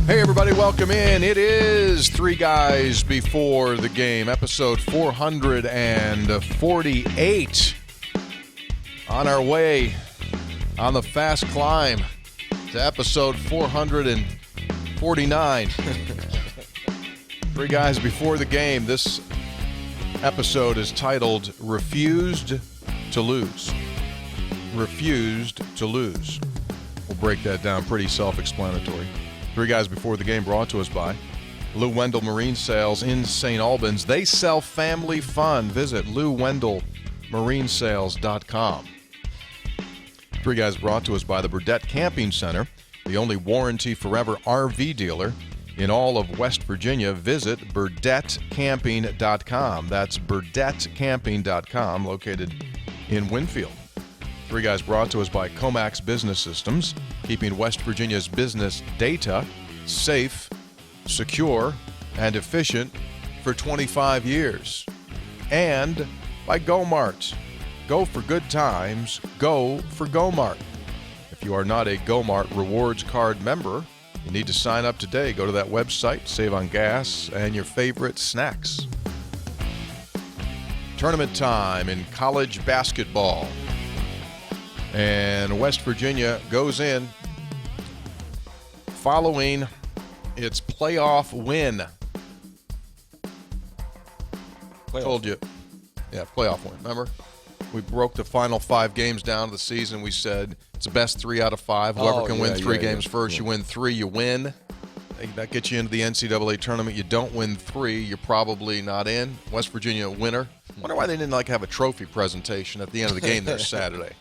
Hey, everybody, welcome in. It is Three Guys Before the Game, episode 448. On our way on the fast climb to episode 449. Three Guys Before the Game. This episode is titled Refused to Lose. Refused to Lose. We'll break that down, pretty self-explanatory. Three Guys Before the Game brought to us by Lou Wendell Marine Sales in St. Albans. They sell family fun. Visit LouWendellMarineSales.com. Three Guys brought to us by the Burdett Camping Center, the only warranty forever RV dealer in all of West Virginia. Visit BurdettCamping.com. That's BurdettCamping.com, located in Winfield. Three Guys brought to us by Comax Business Systems, keeping West Virginia's business data safe, secure, and efficient for 25 years. And by GoMart. Go for good times. Go for GoMart. If you are not a GoMart Rewards Card member, you need to sign up today. Go to that website, save on gas and your favorite snacks. Tournament time in college basketball. And West Virginia goes in following its playoff win. Told you. Yeah, playoff win. Remember? We broke the final 5 games down of the season. We said it's the best 3 out of 5. Whoever can win 3 games first, you win 3, you win. That gets you into the NCAA tournament. You don't win 3, you're probably not in. West Virginia winner. Wonder why they didn't have a trophy presentation at the end of the game there Saturday.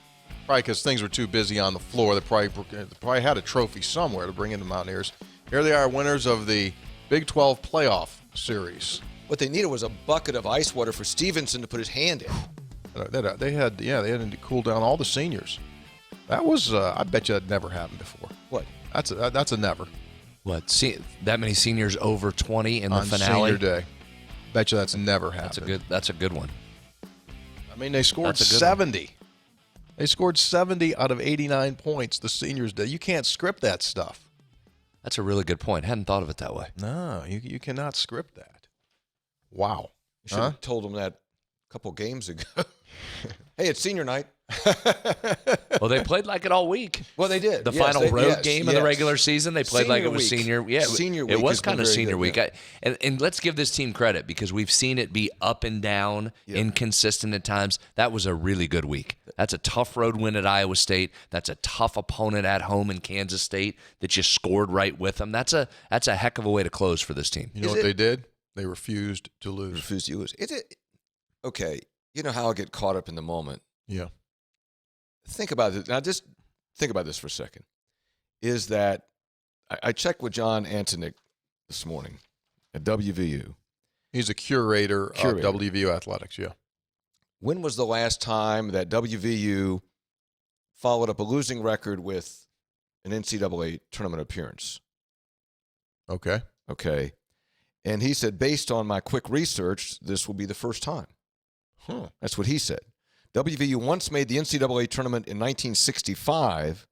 Probably because things were too busy on the floor. They probably had a trophy somewhere to bring in the Mountaineers. Here they are, winners of the Big 12 playoff series. What they needed was a bucket of ice water for Stevenson to put his hand in. They had to cool down all the seniors. That was, I bet you that never happened before. What? That's a never. What? That many seniors over 20 in the finale? On senior day. Bet you that's never happened. That's a good one. I mean, they scored 70. They scored 70 out of 89 points the seniors did. You can't script that stuff. That's a really good point. Hadn't thought of it that way. No, you cannot script that. Wow. You should have told them that a couple games ago. Hey, it's senior night. Well, they played like it all week. Well, they did. The final road game of the regular season, they played like it was senior senior. Yeah, senior week it was kind of senior good, week. yeah. And let's give this team credit because we've seen it be up and down, inconsistent at times. That was a really good week. That's a tough road win at Iowa State. That's a tough opponent at home in Kansas State that you scored right with them. That's a heck of a way to close for this team. You know what they did? They refused to lose. Refused to lose. Okay, you know how I get caught up in the moment. Yeah. Think about it. Now, just think about this for a second. Is that I checked with John Antonick this morning at WVU. He's a curator of WVU athletics, yeah. When was the last time that WVU followed up a losing record with an NCAA tournament appearance? Okay. And he said, based on my quick research, this will be the first time. That's what he said. WVU once made the NCAA tournament in 1965.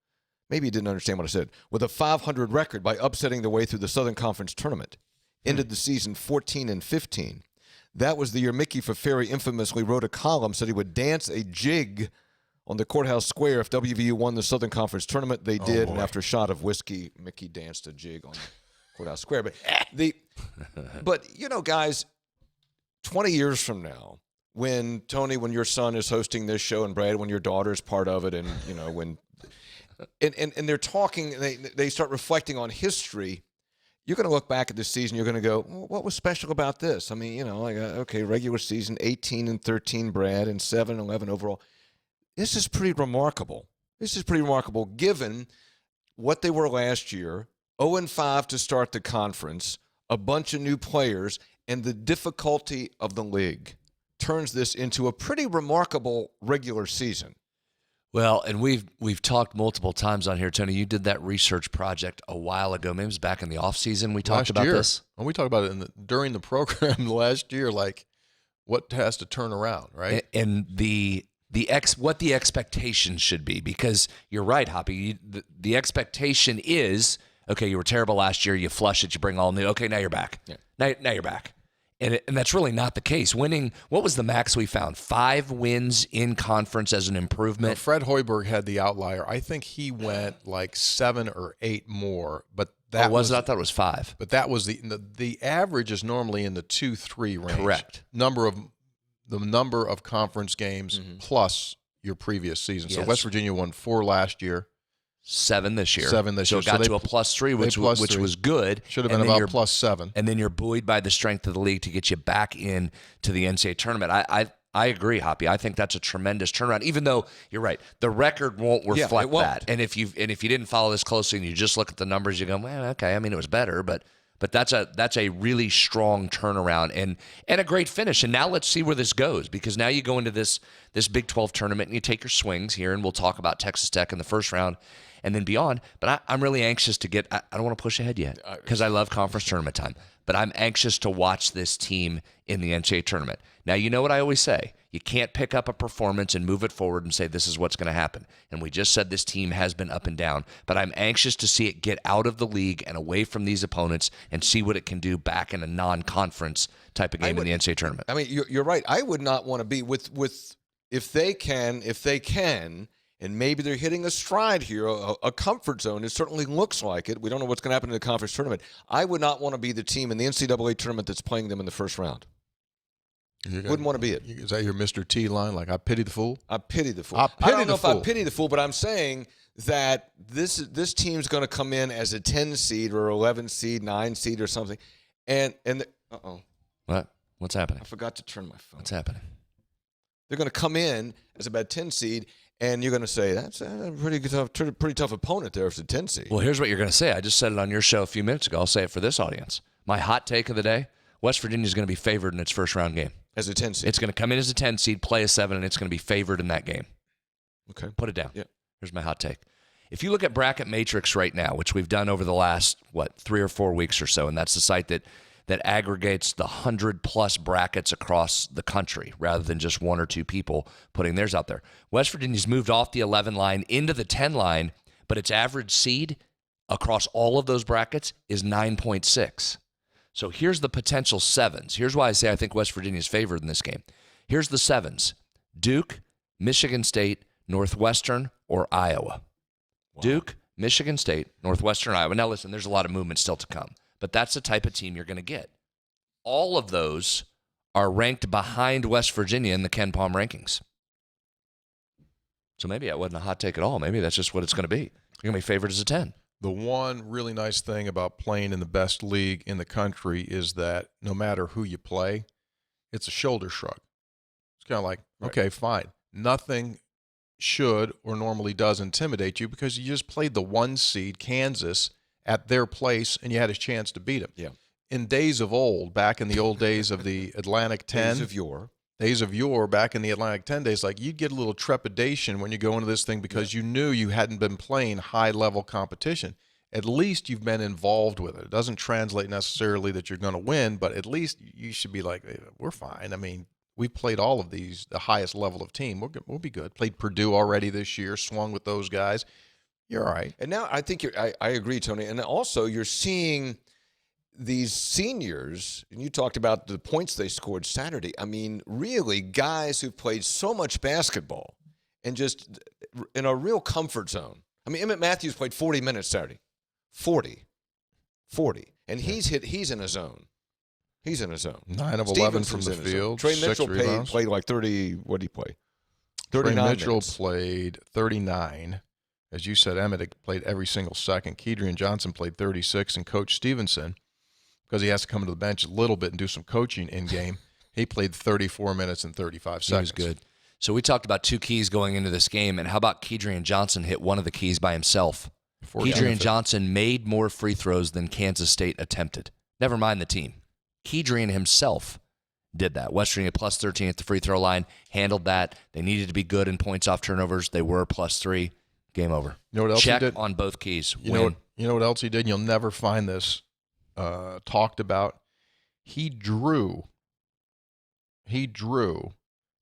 Maybe he didn't understand what I said. With a 500 record by upsetting their way through the Southern Conference tournament. Ended the season 14-15. That was the year Mickey Faferi infamously wrote a column, said he would dance a jig on the courthouse square if WVU won the Southern Conference tournament. They did, and after a shot of whiskey, Mickey danced a jig on the courthouse square. But you know, guys, 20 years from now, when Tony, when your son is hosting this show, and Brad, when your daughter is part of it, and you know when, and they're talking, they start reflecting on history. You're going to look back at this season. You're going to go, well, what was special about this? I mean, you know, okay, regular season 18-13, Brad, and 7-11 overall. This is pretty remarkable. Given what they were last year, 0-5 to start the conference, a bunch of new players, and the difficulty of the league turns this into a pretty remarkable regular season. Well, and we've talked multiple times on here, Tony. You did that research project a while ago. Maybe it was back in the off season. We talked about this. Well, we talked about it during the program last year, like what has to turn around, right? And what the expectation should be, because you're right, Hoppy. The expectation is Okay, you were terrible last year. You flush it. You bring all new. Okay, now you're back. Yeah. Now you're back. And that's really not the case. Winning, what was the max we found? 5 wins in conference as an improvement. Well, Fred Hoiberg had the outlier. I think he went like 7 or 8 more, but that was it? I thought it was 5. But that was the average is normally in the 2-3 range. Correct. The number of conference games plus your previous season. Yes. So West Virginia won 4 last year. 7 this year. So it got to a +3, which was good. Should have been about +7. And then you're buoyed by the strength of the league to get you back in to the NCAA tournament. I agree, Hoppy. I think that's a tremendous turnaround. Even though you're right, the record won't reflect that. And if you didn't follow this closely and you just look at the numbers, you go, well, okay. I mean, it was better, but that's a really strong turnaround and a great finish. And now let's see where this goes, because now you go into this Big 12 tournament and you take your swings here, and we'll talk about Texas Tech in the first round and then beyond. But I'm really anxious to get – I don't want to push ahead yet because I love conference tournament time. But I'm anxious to watch this team in the NCAA tournament. Now, you know what I always say. You can't pick up a performance and move it forward and say this is what's going to happen. And we just said this team has been up and down. But I'm anxious to see it get out of the league and away from these opponents and see what it can do back in a non-conference type of game in the NCAA tournament. I mean, you're right. I would not want to be with if they can, and maybe they're hitting a stride here, a comfort zone. It certainly looks like it. We don't know what's going to happen in the conference tournament. I would not want to be the team in the NCAA tournament that's playing them in the first round. Wouldn't want to be it. Is that your Mr. T line? Like, I pity the fool? I pity the fool. I don't know if I pity the fool, but I'm saying that this team's going to come in as a 10 seed or 11 seed, 9 seed or something. What? What's happening? I forgot to turn my phone. What's happening? They're going to come in as about 10 seed, and you're going to say, that's a pretty tough opponent there if it's a 10 seed. Well, here's what you're going to say. I just said it on your show a few minutes ago. I'll say it for this audience. My hot take of the day, West Virginia is going to be favored in its first round game. As a 10 seed? It's going to come in as a 10 seed, play a 7, and it's going to be favored in that game. Okay. Put it down. Yeah. Here's my hot take. If you look at Bracket Matrix right now, which we've done over the last, 3 or 4 weeks or so, and that's the site that aggregates the 100-plus brackets across the country rather than just 1 or 2 people putting theirs out there. West Virginia's moved off the 11 line into the 10 line, but its average seed across all of those brackets is 9.6. So here's the potential 7s. Here's why I say I think West Virginia's favored in this game. Here's the 7s. Duke, Michigan State, Northwestern, or Iowa. Wow. Duke, Michigan State, Northwestern, Iowa. Now listen, there's a lot of movement still to come, but that's the type of team you're going to get. All of those are ranked behind West Virginia in the Ken Palm rankings. So maybe that wasn't a hot take at all. Maybe that's just what it's going to be. You're going to be favored as a 10. The one really nice thing about playing in the best league in the country is that no matter who you play, it's a shoulder shrug. It's kind of like, okay, fine. Nothing should or normally does intimidate you because you just played the 1 seed, Kansas, at their place, and you had a chance to beat them. Yeah. In days of old, back in the old days of the Atlantic 10. Days of yore, back in the Atlantic 10 days, like you'd get a little trepidation when you go into this thing because you knew you hadn't been playing high-level competition. At least you've been involved with it. It doesn't translate necessarily that you're going to win, but at least you should be like, hey, we're fine. I mean, we played all of these, the highest level of team. We'll be good. Played Purdue already this year, swung with those guys. You're all right. And now I think I agree, Tony. And also you're seeing these seniors, and you talked about the points they scored Saturday. I mean, really, guys who played so much basketball and just in a real comfort zone. I mean, Emmett Matthews played 40 minutes Saturday. 40. And he's in a zone. He's in a zone. 9 of 11 from the field. Trey Mitchell played like 30. What did he play? 39 Trey Mitchell minutes. Played 39. As you said, Emmett played every single second. Kedrian Johnson played 36, and Coach Stevenson, because he has to come to the bench a little bit and do some coaching in game, he played 34 minutes and 35 seconds. He was good. So we talked about 2 keys going into this game, and how about Kedrian Johnson hit one of the keys by himself? Kedrian Johnson made more free throws than Kansas State attempted. Never mind the team. Kedrian himself did that. West Virginia plus 13 at the free throw line, handled that. They needed to be good in points off turnovers. They were plus 3. Game over. You know what else Check he did? On both keys. You know what else he did? You'll never find this talked about. He drew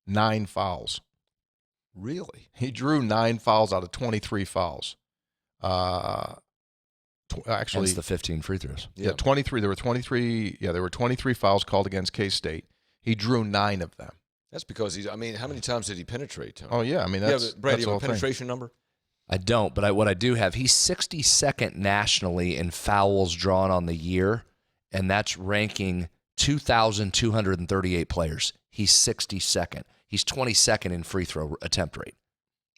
9 fouls. Really? He drew 9 fouls out of 23 fouls. Actually, the 15 free throws. Yeah, 23. There were 23. Yeah, there were 23 fouls called against K-State. He drew 9 of them. That's because how many times did he penetrate, Tony? Oh, yeah. I mean, that's Brady, that's you the have whole a penetration number? I don't, but what I do have, he's 62nd nationally in fouls drawn on the year, and that's ranking 2,238 players. He's 62nd. He's 22nd in free throw attempt rate.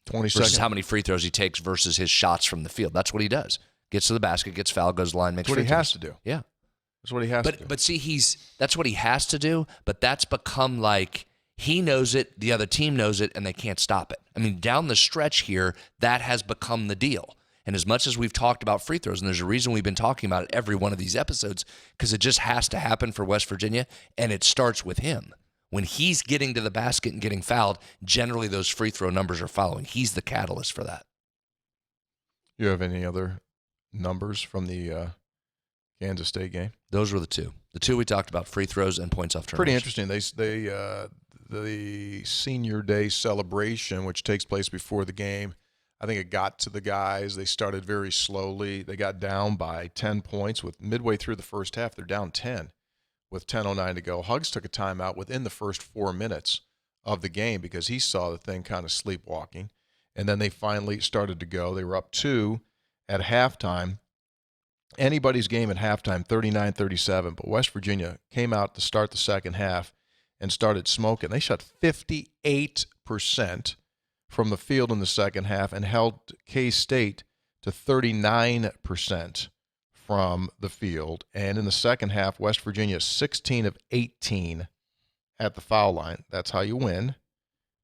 22nd. Versus how many free throws he takes versus his shots from the field. That's what he does. Gets to the basket, gets fouled, goes to the line, makes free throws. That's what he has to do. Yeah. That's what he has to do. But see, that's what he has to do, but that's become like he knows it, the other team knows it, and they can't stop it. I mean, down the stretch here, that has become the deal. And as much as we've talked about free throws, and there's a reason we've been talking about it every one of these episodes, because it just has to happen for West Virginia, and it starts with him. When he's getting to the basket and getting fouled, generally those free throw numbers are following. He's the catalyst for that. You have any other numbers from the Kansas State game? Those were the two. The two we talked about, free throws and points off turnovers. Pretty interesting. The senior day celebration, which takes place before the game, I think it got to the guys. They started very slowly. They got down by 10 points with midway through the first half. They're down 10 with 10:09 to go. Hugs took a timeout within the first 4 minutes of the game because he saw the thing kind of sleepwalking. And then they finally started to go. They were up 2 at halftime. Anybody's game at halftime, 39-37. But West Virginia came out to start the second half and started smoking. They shot 58% from the field in the second half and held K-State to 39% from the field. And in the second half, West Virginia 16 of 18 at the foul line. That's how you win.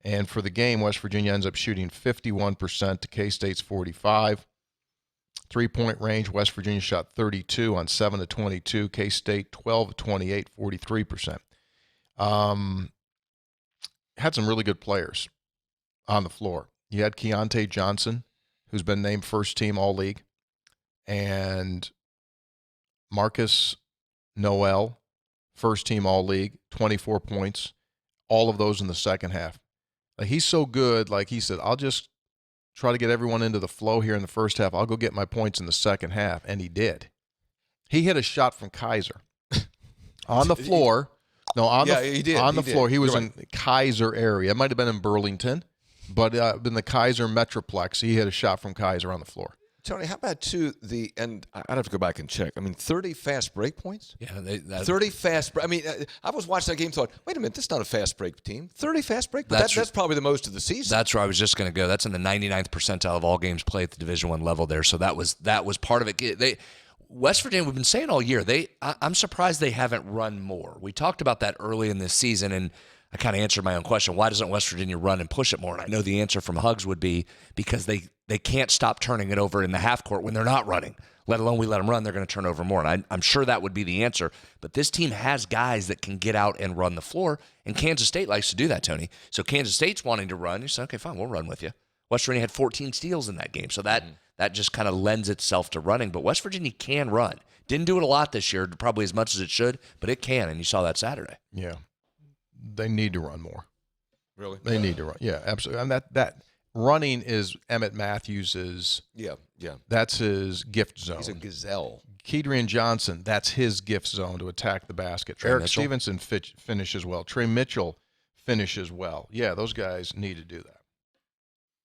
And for the game, West Virginia ends up shooting 51% to K-State's 45%. Three-point range, West Virginia shot 32 on 7 of 22. K-State 12 of 28, 43%. Had some really good players on the floor. You had Keontae Johnson, who's been named first team All-League, and Marcus Noel, first team All-League, 24 points, all of those in the second half. Like, he's so good, like he said, I'll just try to get everyone into the flow here in the first half. I'll go get my points in the second half, and he did. He hit a shot from Kaiser on the floor. No, on the floor. He was in Kaiser area. It might have been in Burlington, but in the Kaiser Metroplex, he hit a shot from Kaiser on the floor. Tony, how about and I'd have to go back and check. I mean, 30 fast break points? Yeah. 30 fast break. I mean, I was watching that game and thought, wait a minute, this is not a fast break team. 30 fast break? But that's probably the most of the season. That's where I was just going to go. That's in the 99th percentile of all games played at the Division I level there. So that was part of it. West Virginia, we've been saying all year, I'm surprised they haven't run more. We talked about that early in this season, and I kind of answered my own question. Why doesn't West Virginia run and push it more? And I know the answer from Hugs would be because they can't stop turning it over in the half court when they're not running, let alone we let them run, they're going to turn over more. And I'm sure that would be the answer. But this team has guys that can get out and run the floor, and Kansas State likes to do that, Tony. So Kansas State's wanting to run. You say, okay, fine, we'll run with you. West Virginia had 14 steals in that game, so that just kind of lends itself to running. But West Virginia can run. Didn't do it a lot this year, probably as much as it should, but it can, and you saw that Saturday. Yeah. They need to run more. Really? They need to run. Yeah, absolutely. And that running is Emmett Matthews's. Yeah. That's his gift zone. He's a gazelle. Kedrian Johnson, that's his gift zone to attack the basket. Eric Stevenson finishes well. Trey Mitchell finishes well. Yeah, those guys need to do that.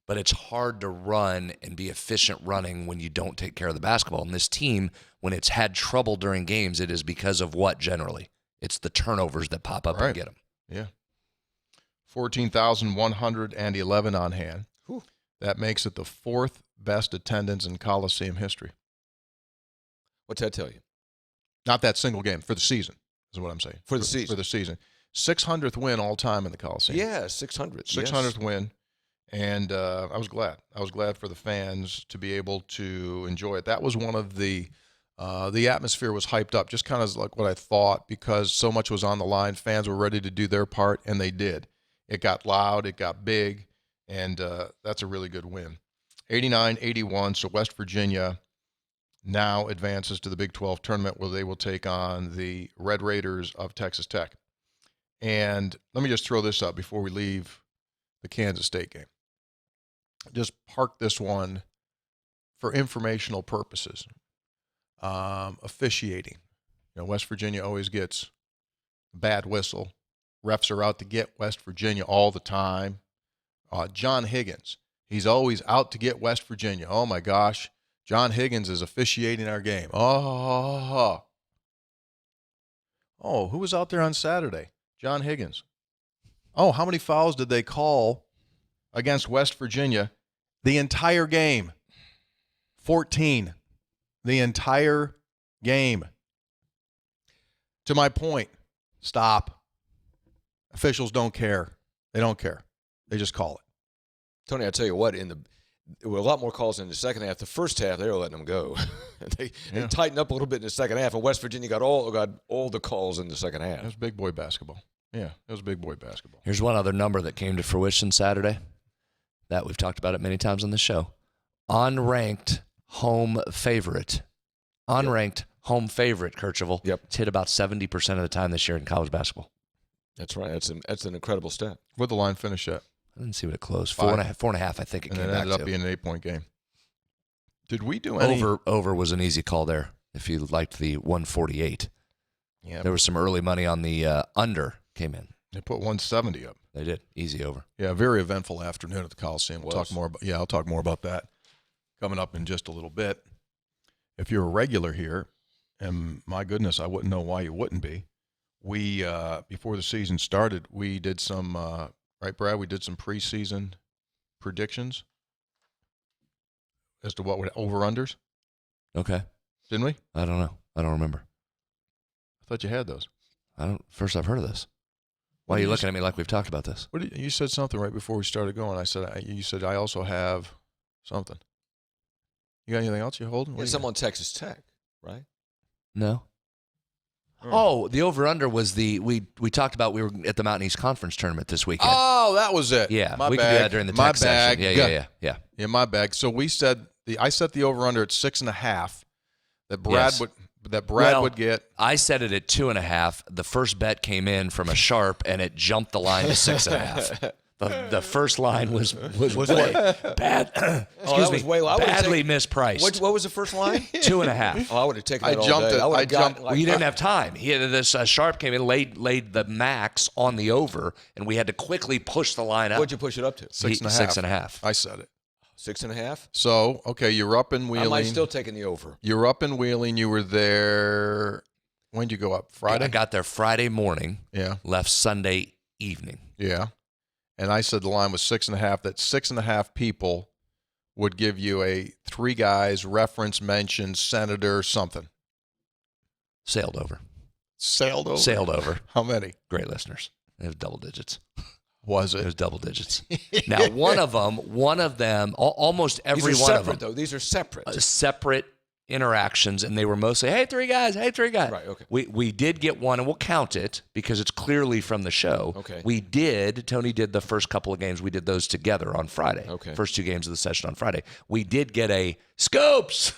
But it's hard to run and be efficient running when you don't take care of the basketball. And this team, when it's had trouble during games, it is because of what generally? It's the turnovers that pop up and get them. Yeah. 14,111 on hand. Whew. That makes it the 4th best attendance in Coliseum history. What's that tell you? Not that single game, for the season, is what I'm saying. For the season. For the season. 600th win all time in the Coliseum. Yeah, 600. 600th win. And I was glad. I was glad for the fans to be able to enjoy it. That was one of the atmosphere was hyped up, just kind of like what I thought, because so much was on the line. Fans were ready to do their part, and they did. It got loud, it got big, and that's a really good win. 89-81, so West Virginia now advances to the Big 12 tournament where they will take on the Red Raiders of Texas Tech. And let me just throw this up before we leave the Kansas State game. Just park this one for informational purposes. Officiating. West Virginia always gets a bad whistle. Refs are out to get West Virginia all the time. John Higgins, he's always out to get West Virginia. Oh, my gosh. John Higgins is officiating our game. Oh, who was out there on Saturday? John Higgins. Oh, how many fouls did they call against West Virginia the entire game? 14. The entire game. To my point, stop. Officials don't care. They don't care. They just call it. Tony, I tell you what, there were a lot more calls in the second half. The first half, they were letting them go. They tightened up a little bit in the second half, and West Virginia got all the calls in the second half. It was big boy basketball. Yeah, it was big boy basketball. Here's one other number that came to fruition Saturday that we've talked about it many times on the show. Unranked home favorite. Unranked home favorite, Kirchhoff. Yep. It's hit about 70% of the time this year in college basketball. That's right. That's an incredible stat. Where'd the line finish at? I didn't see what it closed. 4.5, I think it came back to. And it ended up being an 8-point game. Did we do any? Over was an easy call there if you liked the 148. Yeah. There was some early money on the under came in. They put 170 up. They did. Easy over. Yeah, very eventful afternoon at the Coliseum. I'll talk more about that coming up in just a little bit. If you're a regular here, and my goodness, I wouldn't know why you wouldn't be. We, before the season started, we did some, right, Brad? We did some preseason predictions as to what would over-unders. Okay. Didn't we? I don't know. I don't remember. I thought you had those. First I've heard of this. Why are you looking at me like we've talked about this? You said something right before we started going. You said I also have something. You got anything else you holding? Someone Texas Tech, right? No. Oh, the over-under was we talked about we were at the Mountain East Conference tournament this weekend. Oh, that was it. Yeah, my we bag. can do that during the tech section. Yeah. Yeah, my bag. So I set the over-under at 6.5 that Brad would get. I set it at 2.5. The first bet came in from a sharp, and it jumped the line to 6.5. The first line was way bad. Excuse me, way low. Badly mispriced. What was the first line? 2.5. Oh, I would have taken that I jumped. Well, you didn't have time. This sharp came in, laid the max on the over, and we had to quickly push the line up. What'd you push it up to? 6.5. 6.5. I said it. 6.5. So okay, you're up in Wheeling. I might still taking the over. You're up in Wheeling. You were there. When'd you go up? Friday. I got there Friday morning. Yeah. Left Sunday evening. Yeah. And I said the line was 6.5. That 6.5 people would give you a 3 guys reference mention senator something. Sailed over. Sailed over. Sailed over. How many? Great listeners. It was double digits. Was it? It was double digits. Now, one of them, almost every one of them. Though. These are separate. Separate interactions, and they were mostly, hey, 3 guys. Right, okay. We did get one, and we'll count it because it's clearly from the show. Okay. Tony did the first couple of games. We did those together on Friday. Okay. First 2 games of the session on Friday. We did get a Scopes.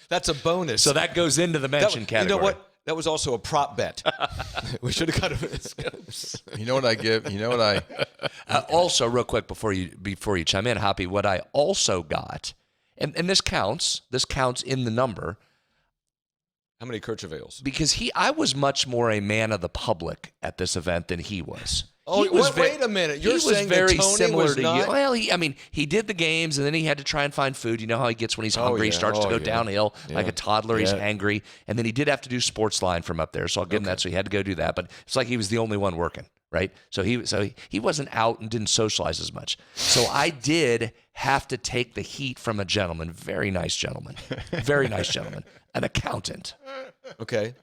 That's a bonus. So that goes into the mention category. You know what? That was also a prop bet. We should have got a You know what I give? You know what I also, real quick before you chime in, Hoppy, what I also got, and this counts in the number. How many Kirchhoffs? Because I was much more a man of the public at this event than he was. Oh, wait a minute. You're saying very that Tony similar was to not? you. Well, he did the games, and then he had to try and find food. You know how he gets when he's hungry. He starts to go downhill like a toddler. He's angry. And then he did have to do sports line from up there, so I'll give him that. So he had to go do that. But it's like he was the only one working, right? So he wasn't out and didn't socialize as much. So I did have to take the heat from a gentleman, very nice gentleman, an accountant. Okay.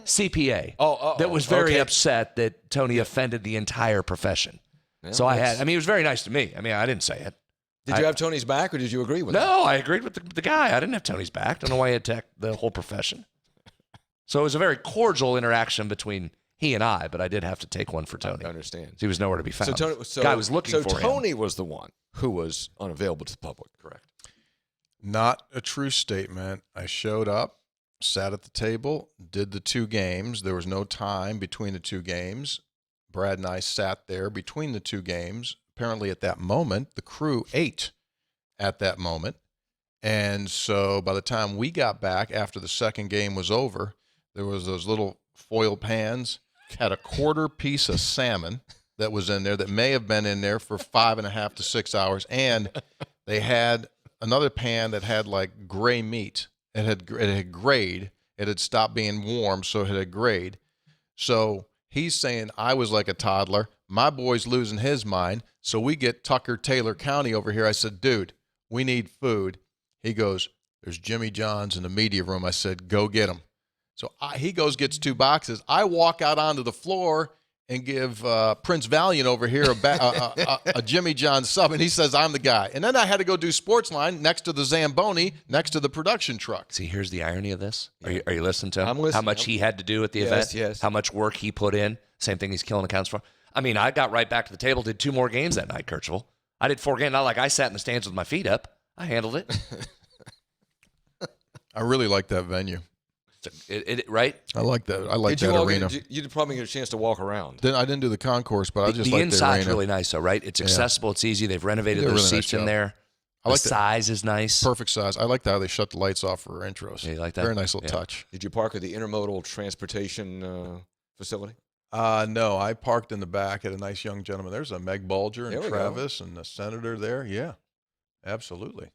CPA that was very upset that Tony offended the entire profession. Yeah, so he was very nice to me. I mean, I didn't say it. Did you have Tony's back or did you agree with him? No, I agreed with the guy. I didn't have Tony's back. Don't know why he attacked the whole profession. So it was a very cordial interaction between he and I, but I did have to take one for Tony. I understand. He was nowhere to be found. So guy was looking for him. So Tony was the one who was unavailable to the public. Correct. Not a true statement. I showed up, sat at the table, did the 2 games. There was no time between the 2 games. Brad and I sat there between the 2 games. Apparently at that moment, the crew ate at that moment. And so by the time we got back after the second game was over, there was those little foil pans, had a quarter piece of salmon that was in there that may have been in there for 5.5 to 6 hours. And they had another pan that had like gray meat. It had grayed. It had stopped being warm, so it had grayed. So he's saying I was like a toddler. My boy's losing his mind. So we get Tucker Taylor County over here. I said, dude, we need food. He goes, there's Jimmy John's in the media room. I said, go get him. So he goes, gets 2 boxes. I walk out onto the floor and give Prince Valiant over here a Jimmy John's sub, and he says, I'm the guy. And then I had to go do Sportsline next to the Zamboni, next to the production truck. See, here's the irony of this. Are you listening to him? I'm listening. How much he had to do at the event? Yes. How much work he put in? Same thing he's killing accounts for. I mean, I got right back to the table, did 2 more games that night, Kirchhoff. I did 4 games. Not like I sat in the stands with my feet up. I handled it. I really like that venue. Right? I like that. I like that arena. You did probably get a chance to walk around. I didn't do the concourse, but I just the like the inside's arena. really nice, though, right? It's accessible. It's easy. They've renovated They did a those really nice seats in job. there. I like the size is nice. Perfect size. I like how they shut the lights off for intros. Yeah, you like that? Very nice little touch. Did you park at the intermodal transportation facility? No, I parked in the back at a nice young gentleman. There's a Meg Bulger There and we go. Travis and the senator there. Yeah, absolutely.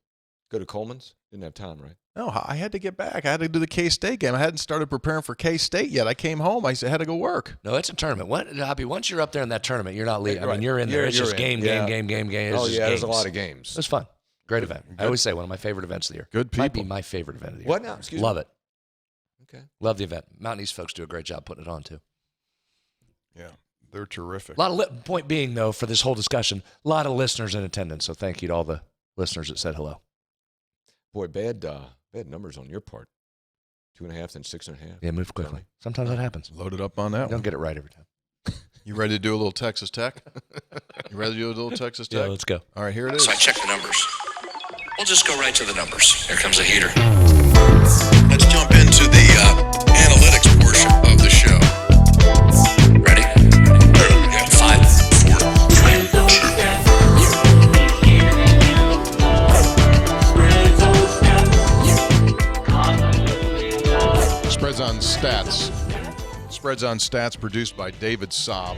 Go to Coleman's? Didn't have time, right? No, I had to get back. I had to do the K-State game. I hadn't started preparing for K-State yet. I came home. I had to go work. No, it's a tournament. Once you're up there in that tournament, you're not leaving. I Right. mean, you're in there. It's You're just in. game. It's Oh, just yeah, there's games. a lot of games. It was fun. Great event. I always say one of my favorite events of the year. Good Might be people. my favorite event of the year. What now? Excuse me? Love it. Okay. Love the event. Mountain East folks do a great job putting it on, too. Yeah, they're terrific. A lot of point being, though, for this whole discussion, a lot of listeners in attendance. So thank you to all the listeners that said hello. Boy, bad numbers on your part. 2.5 and 6.5. Yeah, move quickly. Really? Sometimes that happens. Loaded up on that You one. don't get it right every time. You ready to do a little Texas Tech? You ready to do a little Texas Tech? Yeah, let's go. All right, here it is. So I checked the numbers. We'll just go right to the numbers. Here comes a heater. Let's jump into the analytics portion of the show. Ready? 5, 4, 3. Spreads on Stats. Spreads on Stats produced by David Saab.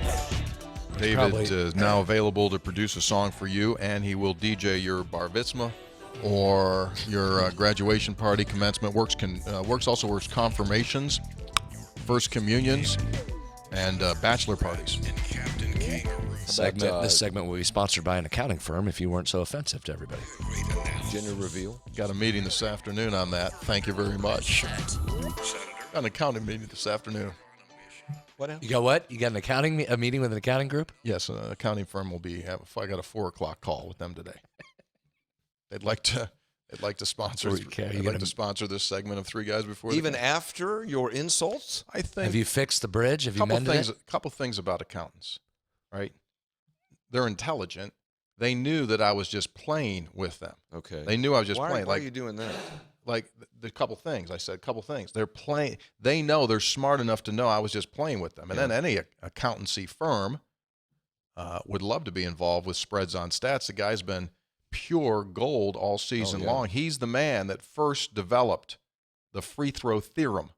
David Probably. is now available to produce a song for you, and he will DJ your bar mitzvah or your graduation party, commencement. Works also works confirmations, first communions, and bachelor parties. This segment will be sponsored by an accounting firm if you weren't so offensive to everybody. Gender reveal. Got a meeting this afternoon on that. Thank you very much. Got an accounting meeting this afternoon. What now? You got what? You got an accounting a meeting with an accounting group? Yes, an accounting firm will be. I got a 4:00 call with them today. They'd like to sponsor. They'd like to sponsor this segment of Three Guys Before. Even after your insults? I think. Have you fixed the bridge? Have you mended it? A couple things about accountants, right? They're intelligent. They knew that I was just playing with them. Okay. They knew I was just playing. Why are you doing that? Like the couple things. I said a couple things. They're playing. They know, they're smart enough to know I was just playing with them. And then any accountancy firm would love to be involved with Spreads on Stats. The guy's been pure gold all season long. He's the man that first developed the free throw theorem,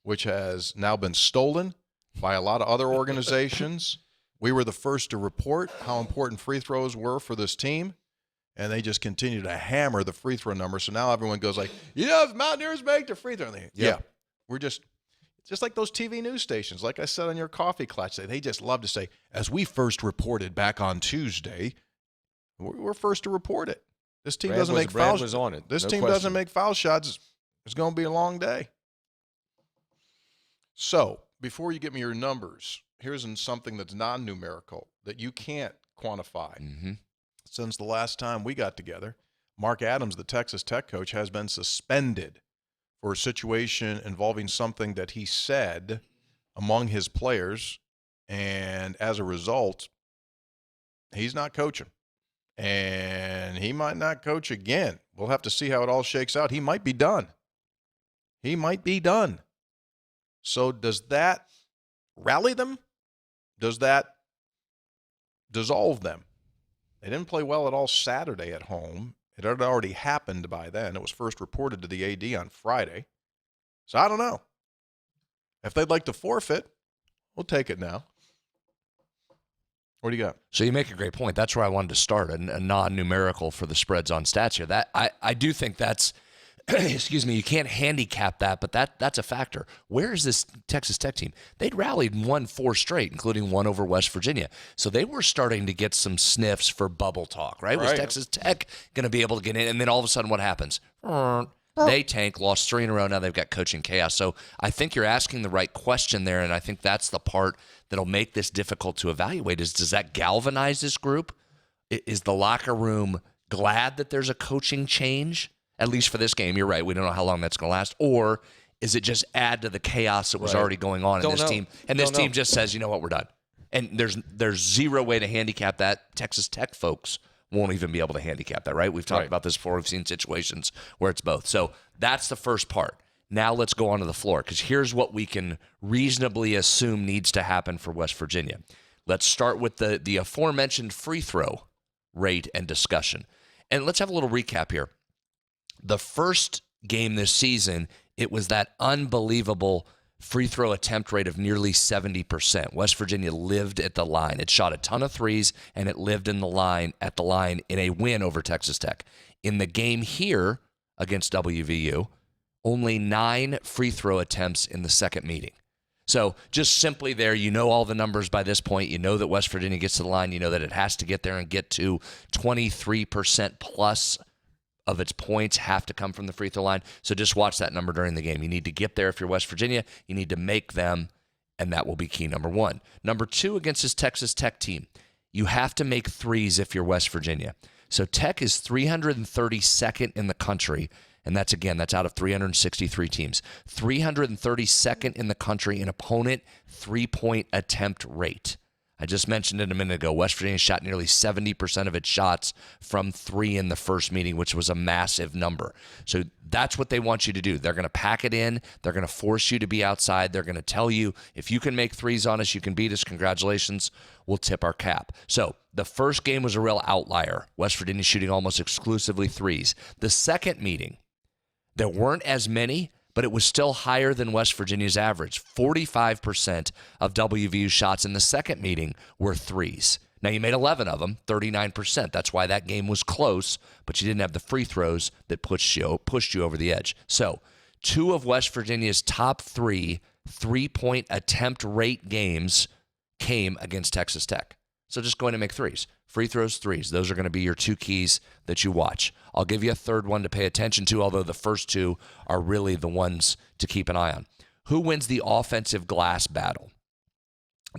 which has now been stolen by a lot of other organizations. We were the first to report how important free throws were for this team. And they just continue to hammer the free throw number. So now everyone goes like, the Mountaineers make the free throw. Yeah. We're just like those TV news stations. Like I said on your coffee clutch, they just love to say, as we first reported back on Tuesday, we're first to report it. This team doesn't make foul shots. on it. This team doesn't make foul shots. It's going to be a long day. So before you get me your numbers, here's something that's non-numerical that you can't quantify. Mm-hmm. Since the last time we got together, Mark Adams, the Texas Tech coach, has been suspended for a situation involving something that he said among his players, and as a result, he's not coaching. And he might not coach again. We'll have to see how it all shakes out. He might be done. So does that rally them? Does that dissolve them? They didn't play well at all Saturday at home, It had already happened by then. It was first reported to the AD on Friday. So I don't know. If they'd like to forfeit, we'll take it now. What do you got? So you make a great point. That's where I wanted to start, a non-numerical for the spreads on stats here. That I do think that's, excuse me, you can't handicap that, but that's a factor. Where is this Texas Tech team? They'd rallied and won 4 straight, including one over West Virginia. So they were starting to get some sniffs for bubble talk, right? Was Texas Tech going to be able to get in? And then all of a sudden what happens? They tank, lost 3 in a row. Now they've got coaching chaos. So I think you're asking the right question there, and I think that's the part that'll make this difficult to evaluate is, does that galvanize this group? Is the locker room glad that there's a coaching change, at least for this game? You're right. We don't know how long that's going to last. Or is it just add to the chaos that was already going on in this team? And this team just says, you know what, we're done. And there's zero way to handicap that. Texas Tech folks won't even be able to handicap that, right? We've talked about this before. We've seen situations where it's both. So that's the first part. Now let's go onto the floor, because here's what we can reasonably assume needs to happen for West Virginia. Let's start with the aforementioned free throw rate and discussion. And let's have a little recap here. The first game this season, it was that unbelievable free throw attempt rate of nearly 70%. West Virginia lived at the line. It shot a ton of threes, and it lived at the line in a win over Texas Tech. In the game here against WVU, only 9 free throw attempts in the second meeting. So just simply there, you know all the numbers by this point. You know that West Virginia gets to the line. You know that it has to get there and get to 23% plus of its points have to come from the free throw line. So just watch that number during the game. You need to get there if you're West Virginia. You need to make them, and that will be key, number 1. Number 2, against this Texas Tech team, you have to make threes if you're West Virginia. So Tech is 332nd in the country, and that's out of 363 teams. 332nd in the country in opponent three-point attempt rate. I just mentioned it a minute ago. West Virginia shot nearly 70% of its shots from 3 in the first meeting, which was a massive number. So that's what they want you to do. They're going to pack it in. They're going to force you to be outside. They're going to tell you, if you can make threes on us, you can beat us. Congratulations. We'll tip our cap. So the first game was a real outlier. West Virginia shooting almost exclusively threes. The second meeting, there weren't as many, but it was still higher than West Virginia's average. 45% of WVU's shots in the second meeting were threes. Now, you made 11 of them, 39%. That's why that game was close, but you didn't have the free throws that pushed you over the edge. So 2 of West Virginia's top 3 three-point attempt rate games came against Texas Tech. So just going to make threes. Free throws, threes. Those are going to be your 2 keys that you watch. I'll give you a third one to pay attention to, although the first 2 are really the ones to keep an eye on. Who wins the offensive glass battle?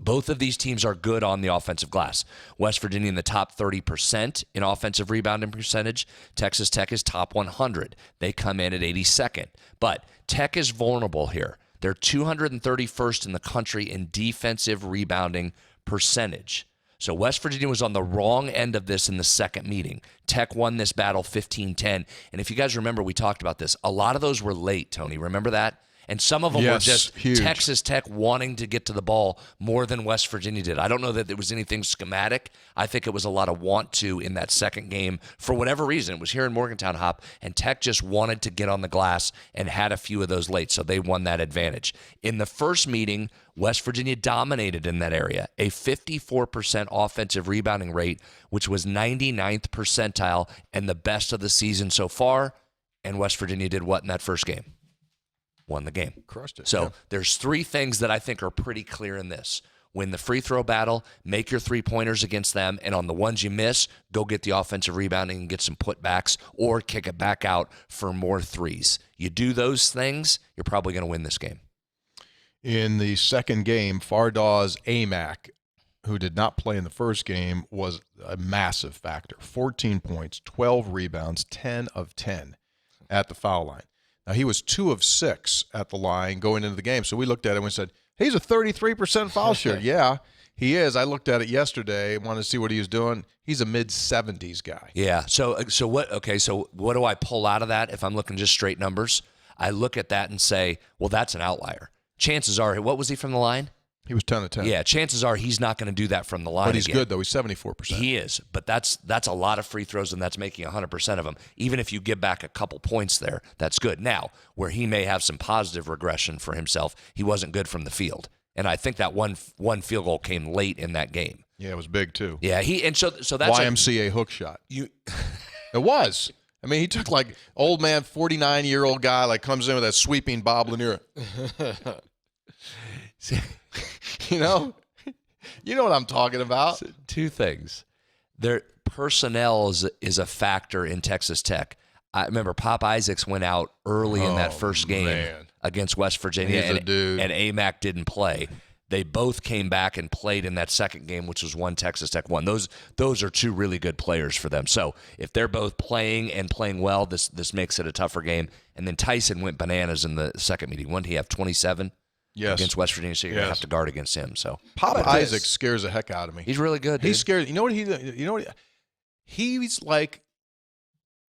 Both of these teams are good on the offensive glass. West Virginia in the top 30% in offensive rebounding percentage. Texas Tech is top 100. They come in at 82nd. But Tech is vulnerable here. They're 231st in the country in defensive rebounding percentage. So West Virginia was on the wrong end of this in the second meeting. Tech won this battle 15-10. And if you guys remember, we talked about this. A lot of those were late, Tony. Remember that? And some of them were just huge. Texas Tech wanting to get to the ball more than West Virginia did. I don't know that there was anything schematic. I think it was a lot of want to in that second game. For whatever reason, it was here in Morgantown, Hop, and Tech just wanted to get on the glass and had a few of those late, so they won that advantage. In the first meeting, West Virginia dominated in that area, a 54% offensive rebounding rate, which was 99th percentile and the best of the season so far. And West Virginia did what in that first game? Won the game. Crushed it. So there's 3 things that I think are pretty clear in this. Win the free throw battle, make your 3-pointers against them, and on the ones you miss, go get the offensive rebounding and get some putbacks or kick it back out for more threes. You do those things, you're probably going to win this game. In the second game, Fardaw's AMAC, who did not play in the first game, was a massive factor. 14 points, 12 rebounds, 10 of 10 at the foul line. Now, he was 2 of 6 at the line going into the game. So we looked at him and said, he's a 33% foul shooter. Yeah, he is. I looked at it yesterday, wanted to see what he was doing. He's a mid-70s guy. Yeah. So what? Okay. So what do I pull out of that if I'm looking just straight numbers? I look at that and say, well, that's an outlier. Chances are, what was he from the line? He was 10 of 10. Yeah, chances are he's not going to do that from the line. But he's again. good, though. He's 74%. He is, but that's a lot of free throws, and that's making 100% of them. Even if you give back a couple points there, that's good. Now, where he may have some positive regression for himself, he wasn't good from the field. And I think that one field goal came late in that game. Yeah, it was big, too. Yeah, so that's YMCA hook shot. It was. I mean, he took like old man, 49-year-old guy, like comes in with that sweeping Bob Lanier. You know what I'm talking about. So, two things. Their personnel is a factor in Texas Tech. I remember Pop Isaacs went out early in that first game against West Virginia, He's a dude. And AMAC didn't play. They both came back and played in that second game, which was one Texas Tech won. Those are two really good players for them. So if they're both playing and playing well, this makes it a tougher game. And then Tyson went bananas in the second meeting. When did he have 27? Yes. Against West Virginia, so you're gonna have to guard against him. So Pop Isaac scares the heck out of me. He's really good. Dude. He's scared. He's like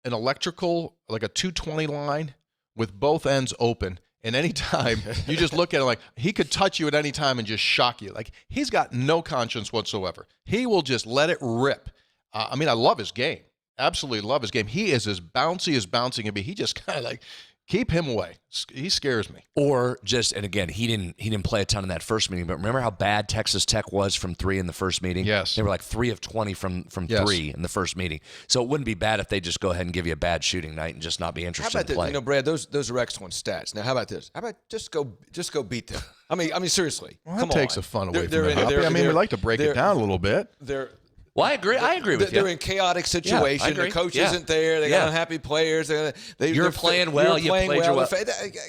an electrical, like a 220 line with both ends open. And anytime you just look at him, like he could touch you at any time and just shock you. Like he's got no conscience whatsoever. He will just let it rip. I love his game. Absolutely love his game. He is as bouncy can be. He just kind of like. Keep him away. He scares me. Or just, and again, he didn't play a ton in that first meeting, but remember how bad Texas Tech was from three in the first meeting? Yes. They were like 3 of 20 from three in the first meeting. So it wouldn't be bad if they just go ahead and give you a bad shooting night and just not be interested how about in playing. Brad, those are excellent stats. Now, how about this? How about just go beat them? I mean, seriously. Well, that takes the fun away from it. We like to break it down a little bit. Well, I agree with you. They're in chaotic situation. The coach isn't there. They got unhappy players. You're playing well. You played well.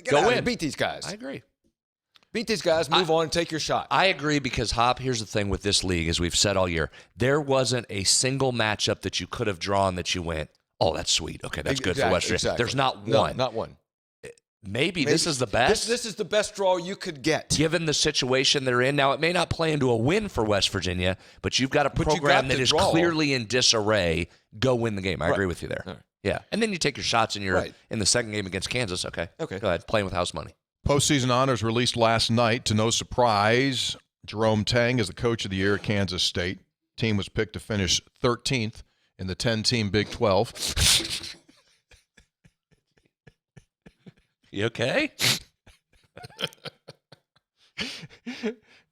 Go in. Beat these guys. I agree. Beat these guys. Move on and take your shot. I agree because, Hop, here's the thing with this league, as we've said all year, there wasn't a single matchup that you could have drawn that you went, oh, that's sweet. Okay, that's good for West Virginia. Exactly. There's not one. Not one. Maybe this is the best. This is the best draw you could get. Given the situation they're in. Now, it may not play into a win for West Virginia, but you've got a program that is clearly in disarray. Go win the game. I agree with you there. Right. Yeah. And then you take your shots in in the second game against Kansas. Okay. Go ahead. Playing with house money. Postseason honors released last night. To no surprise, Jerome Tang is the coach of the year at Kansas State. Team was picked to finish 13th in the 10-team Big 12. You okay?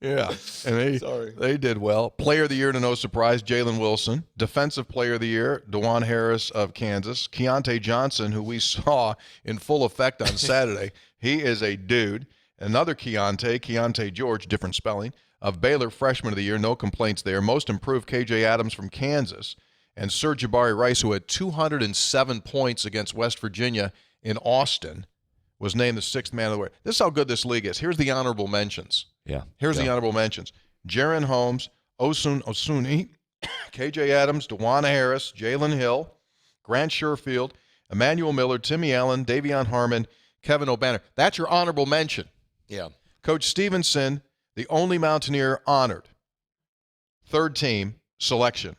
Yeah. And they did well. Player of the year, to no surprise, Jalen Wilson. Defensive player of the year, DeJuan Harris of Kansas. Keontae Johnson, who we saw in full effect on Saturday. He is a dude. Another Keontae George, different spelling, of Baylor, freshman of the year. No complaints there. Most improved, KJ Adams from Kansas. And Sir Jabari Rice, who had 207 points against West Virginia in Austin, was named the 6th man of the year. This is how good this league is. Here's the honorable mentions. Here's the honorable mentions. Jaron Holmes, Osun Osuni, KJ Adams, DeJuan Harris, Jalen Hill, Grant Sherfield, Emmanuel Miller, Timmy Allen, Davion Harmon, Kevin O'Banner. That's your honorable mention. Yeah. Coach Stevenson, the only Mountaineer honored. 3rd team selection.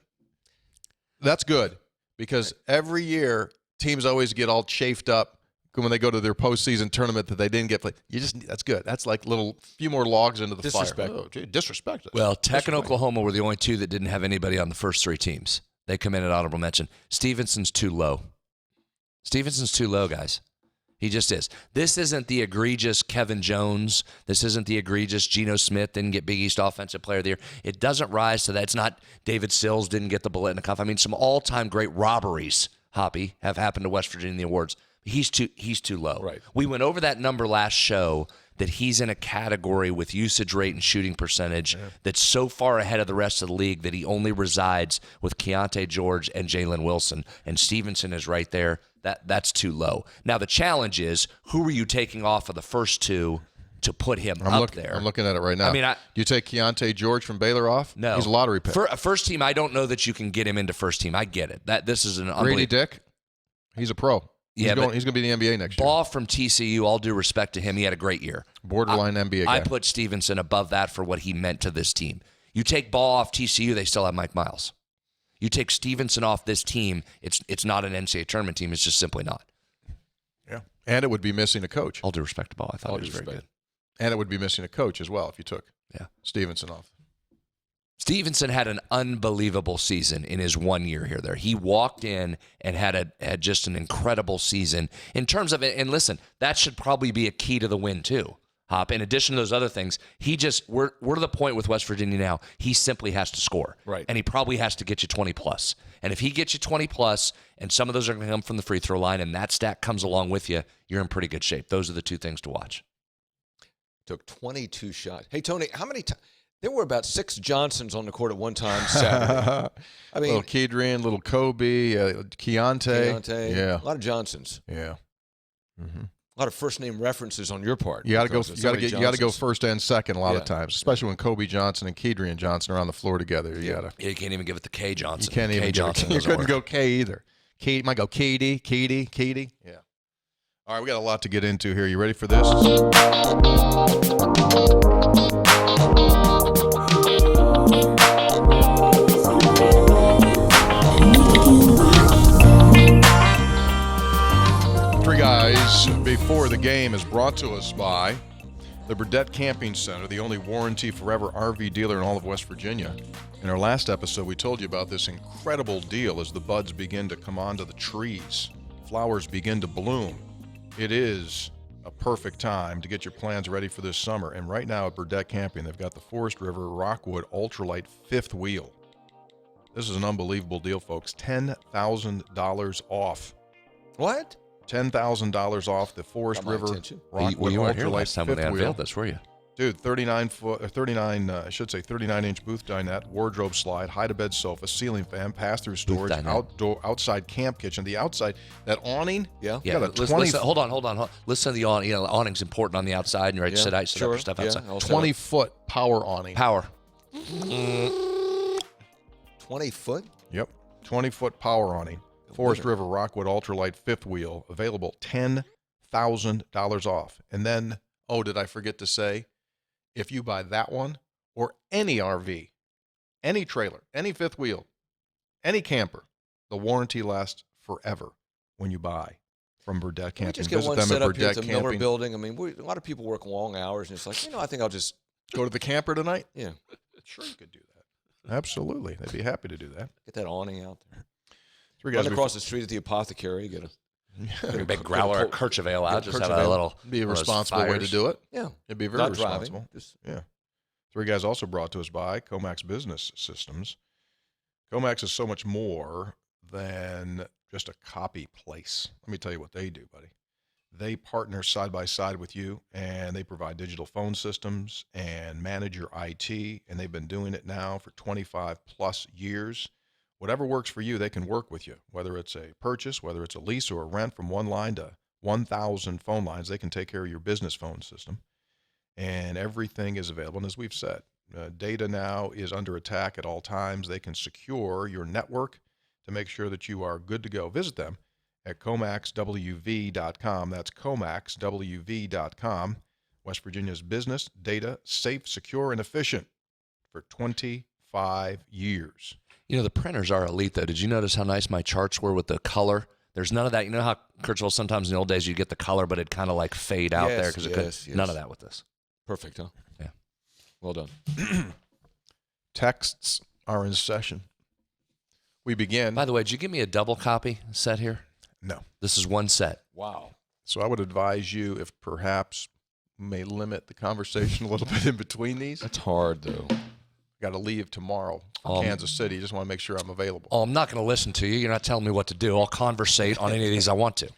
That's good because every year teams always get all chafed up when they go to their postseason tournament that they didn't get played. That's good. That's like few more logs into the disrespect. fire. Disrespect. Well, Tech and Oklahoma were the only two that didn't have anybody on the first 3 teams. They come in at honorable mention. Stevenson's too low. Stevenson's too low, guys. He just is. This isn't the egregious Kevin Jones. This isn't the egregious Geno Smith didn't get Big East Offensive Player of the Year. It doesn't rise to that. It's not David Sills didn't get the Biletnikoff. I mean, some all-time great robberies, Hoppy, have happened to West Virginia in the awards. He's too low. Right. We went over that number last show that he's in a category with usage rate and shooting percentage that's so far ahead of the rest of the league that he only resides with Keontae George and Jalen Wilson, and Stevenson is right there. That's too low. Now the challenge is, who are you taking off of the first 2 to put him up there? I'm looking at it right now. I mean, do you take Keontae George from Baylor off? No. He's a lottery pick. For a first team, I don't know that you can get him into first team. I get it. This is an Grady Dick, he's a pro. He's going to be in the NBA next year. Ball from TCU, all due respect to him, he had a great year. Borderline NBA guy. I put Stevenson above that for what he meant to this team. You take Ball off TCU, they still have Mike Miles. You take Stevenson off this team, it's not an NCAA tournament team. It's just simply not. Yeah. And it would be missing a coach. All due respect to Ball. I thought it was very good. And it would be missing a coach as well if you took Yeah. Stevenson off. Stevenson had an unbelievable season in his 1 year here. He walked in and had just an incredible season in terms of it. And listen, that should probably be a key to the win too, Hop. In addition to those other things, we're to the point with West Virginia now. He simply has to score, right? And he probably has to get you 20 plus. And if he gets you 20 plus, and some of those are going to come from the free throw line, and that stat comes along with you, you're in pretty good shape. Those are the two things to watch. Took 22 shots. Hey Tony, how many times? There were about 6 Johnsons on the court at one time Saturday. I mean, little Kedrian, little Kobe, Keontae. Yeah, a lot of Johnsons. Yeah, a lot of first name references on your part. You got to go. You got to go first and second a lot of times, especially when Kobe Johnson and Kedrian Johnson are on the floor together. You can't even give it to K Johnson. You can't even Johnson. You couldn't go K either. K might go Katie. Yeah. All right, we got a lot to get into here. You ready for this? Three Guys Before the Game is brought to us by the Burdett Camping Center, the only warranty forever RV dealer in all of West Virginia. In our last episode, we told you about this incredible deal as the buds begin to come onto the trees, flowers begin to bloom. It is a perfect time to get your plans ready for this summer. And right now at Burdett Camping, they've got the Forest River Rockwood Ultralight fifth wheel. This is an unbelievable deal, folks. $10,000 off. What? $10,000 off the Forest River Rockwood you weren't here Ultralight last time when they fifth wheel. unveiled this, were you? Dude, 39-inch booth dinette, wardrobe slide, hide-to-bed sofa, ceiling fan, pass-through storage, outside camp kitchen. The outside, that awning. Yeah. Listen, hold on. Listen to the awning. You know, the awning's important on the outside, and you're ready to sit up your stuff outside. 20-foot power awning. Power. 20 foot? Yep. 20-foot power awning. Forest River Rockwood Ultralight fifth wheel, available $10,000 off. And then, did I forget to say, if you buy that one or any RV, any trailer, any fifth wheel, any camper, the warranty lasts forever when you buy from Burdett Camping. Just get one set up here at the Miller Building. I mean, a lot of people work long hours, and it's like, I think I'll just go to the camper tonight. Yeah, sure, you could do that. Absolutely, they'd be happy to do that. Get that awning out there. Run across the street at the apothecary, get a big growler, a Kirchhoff out. Just have a little. Be a responsible way to do it. Yeah, it'd be very responsible. Yeah. Three Guys also brought to us by Comax Business Systems. Comax is so much more than just a copy place. Let me tell you what they do, buddy. They partner side by side with you, and they provide digital phone systems and manage your IT, and they've been doing it now for 25 plus years. Whatever works for you, they can work with you. Whether it's a purchase, whether it's a lease or a rent, from one line to 1,000 phone lines, they can take care of your business phone system. And everything is available. And as we've said, data now is under attack at all times. They can secure your network to make sure that you are good to go. Visit them at comaxwv.com. That's comaxwv.com. West Virginia's business, data, safe, secure, and efficient for 25 years. You know, the printers are elite, though. Did you notice how nice my charts were with the color? There's none of that. You know how, Kirchhoff, sometimes in the old days you get the color, but it'd kind of like fade out there because it could. None of that with this. Perfect, huh? Yeah. Well done. Texts are in session. We begin. By the way, did you give me a double copy set here? No. This is one set. Wow. So I would advise you, if perhaps may limit the conversation a little bit in between these. That's hard, though. Got to leave tomorrow for Kansas City. Just want to make sure I'm available. I'm not going to listen to you. You're not telling me what to do. I'll conversate on any of these I want to.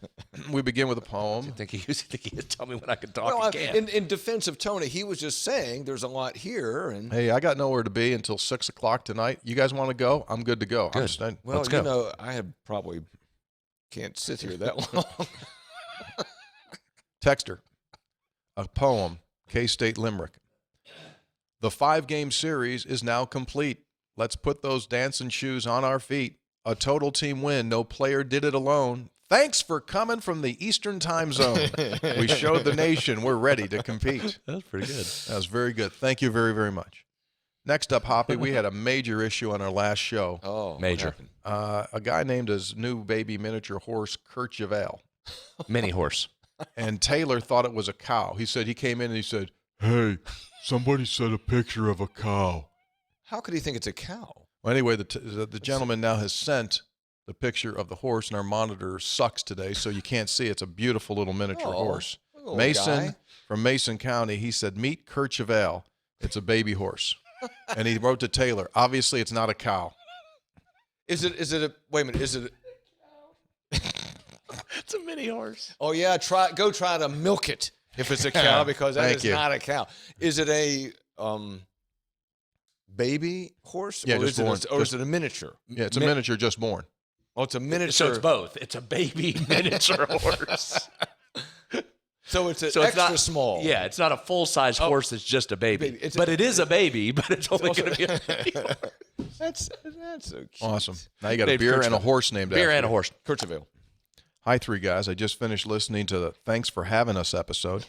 We begin with a poem. You think he'd tell me when I can talk again? In defense of Tony, he was just saying there's a lot here. And hey, I got nowhere to be until 6 o'clock tonight. You guys want to go? I'm good to go. Good. Let's go. I probably can't sit here that long. Texter, a poem, K-State Limerick. The 5-game series is now complete. Let's put those dancing shoes on our feet. A total team win. No player did it alone. Thanks for coming from the Eastern time zone. We showed the nation we're ready to compete. That was pretty good. That was very good. Thank you very, very much. Next up, Hoppy, we had a major issue on our last show. Oh, major. A guy named his new baby miniature horse, Kirchhoff. Mini horse. And Taylor thought it was a cow. He said he came in and he said, Hey, somebody sent a picture of a cow. How could he think it's a cow? Well, anyway, the gentleman now has sent the picture of the horse, and our monitor sucks today, so you can't see. It's a beautiful little miniature horse. Mason from Mason County, he said, meet Kercheval. It's a baby horse. And he wrote to Taylor, obviously it's not a cow. Is it wait a minute, is it It's a mini horse. Oh yeah, go try to milk it if it's a cow, because that is not a cow. Is it a baby horse? Yeah, or just born. Or is it a miniature? Yeah, it's a miniature just born. Oh, it's a miniature. So it's both. It's a baby miniature horse. So it's extra not small. Yeah, it's not a full-size horse that's just a baby. It is a baby, but it's only going to be a baby horse. That's so cute. Awesome. Now you got a Dave beer Kercheval. and a horse named after Beer and a you. horse. Kercheval. Hi, three guys. I just finished listening to the Thanks for Having Us episode.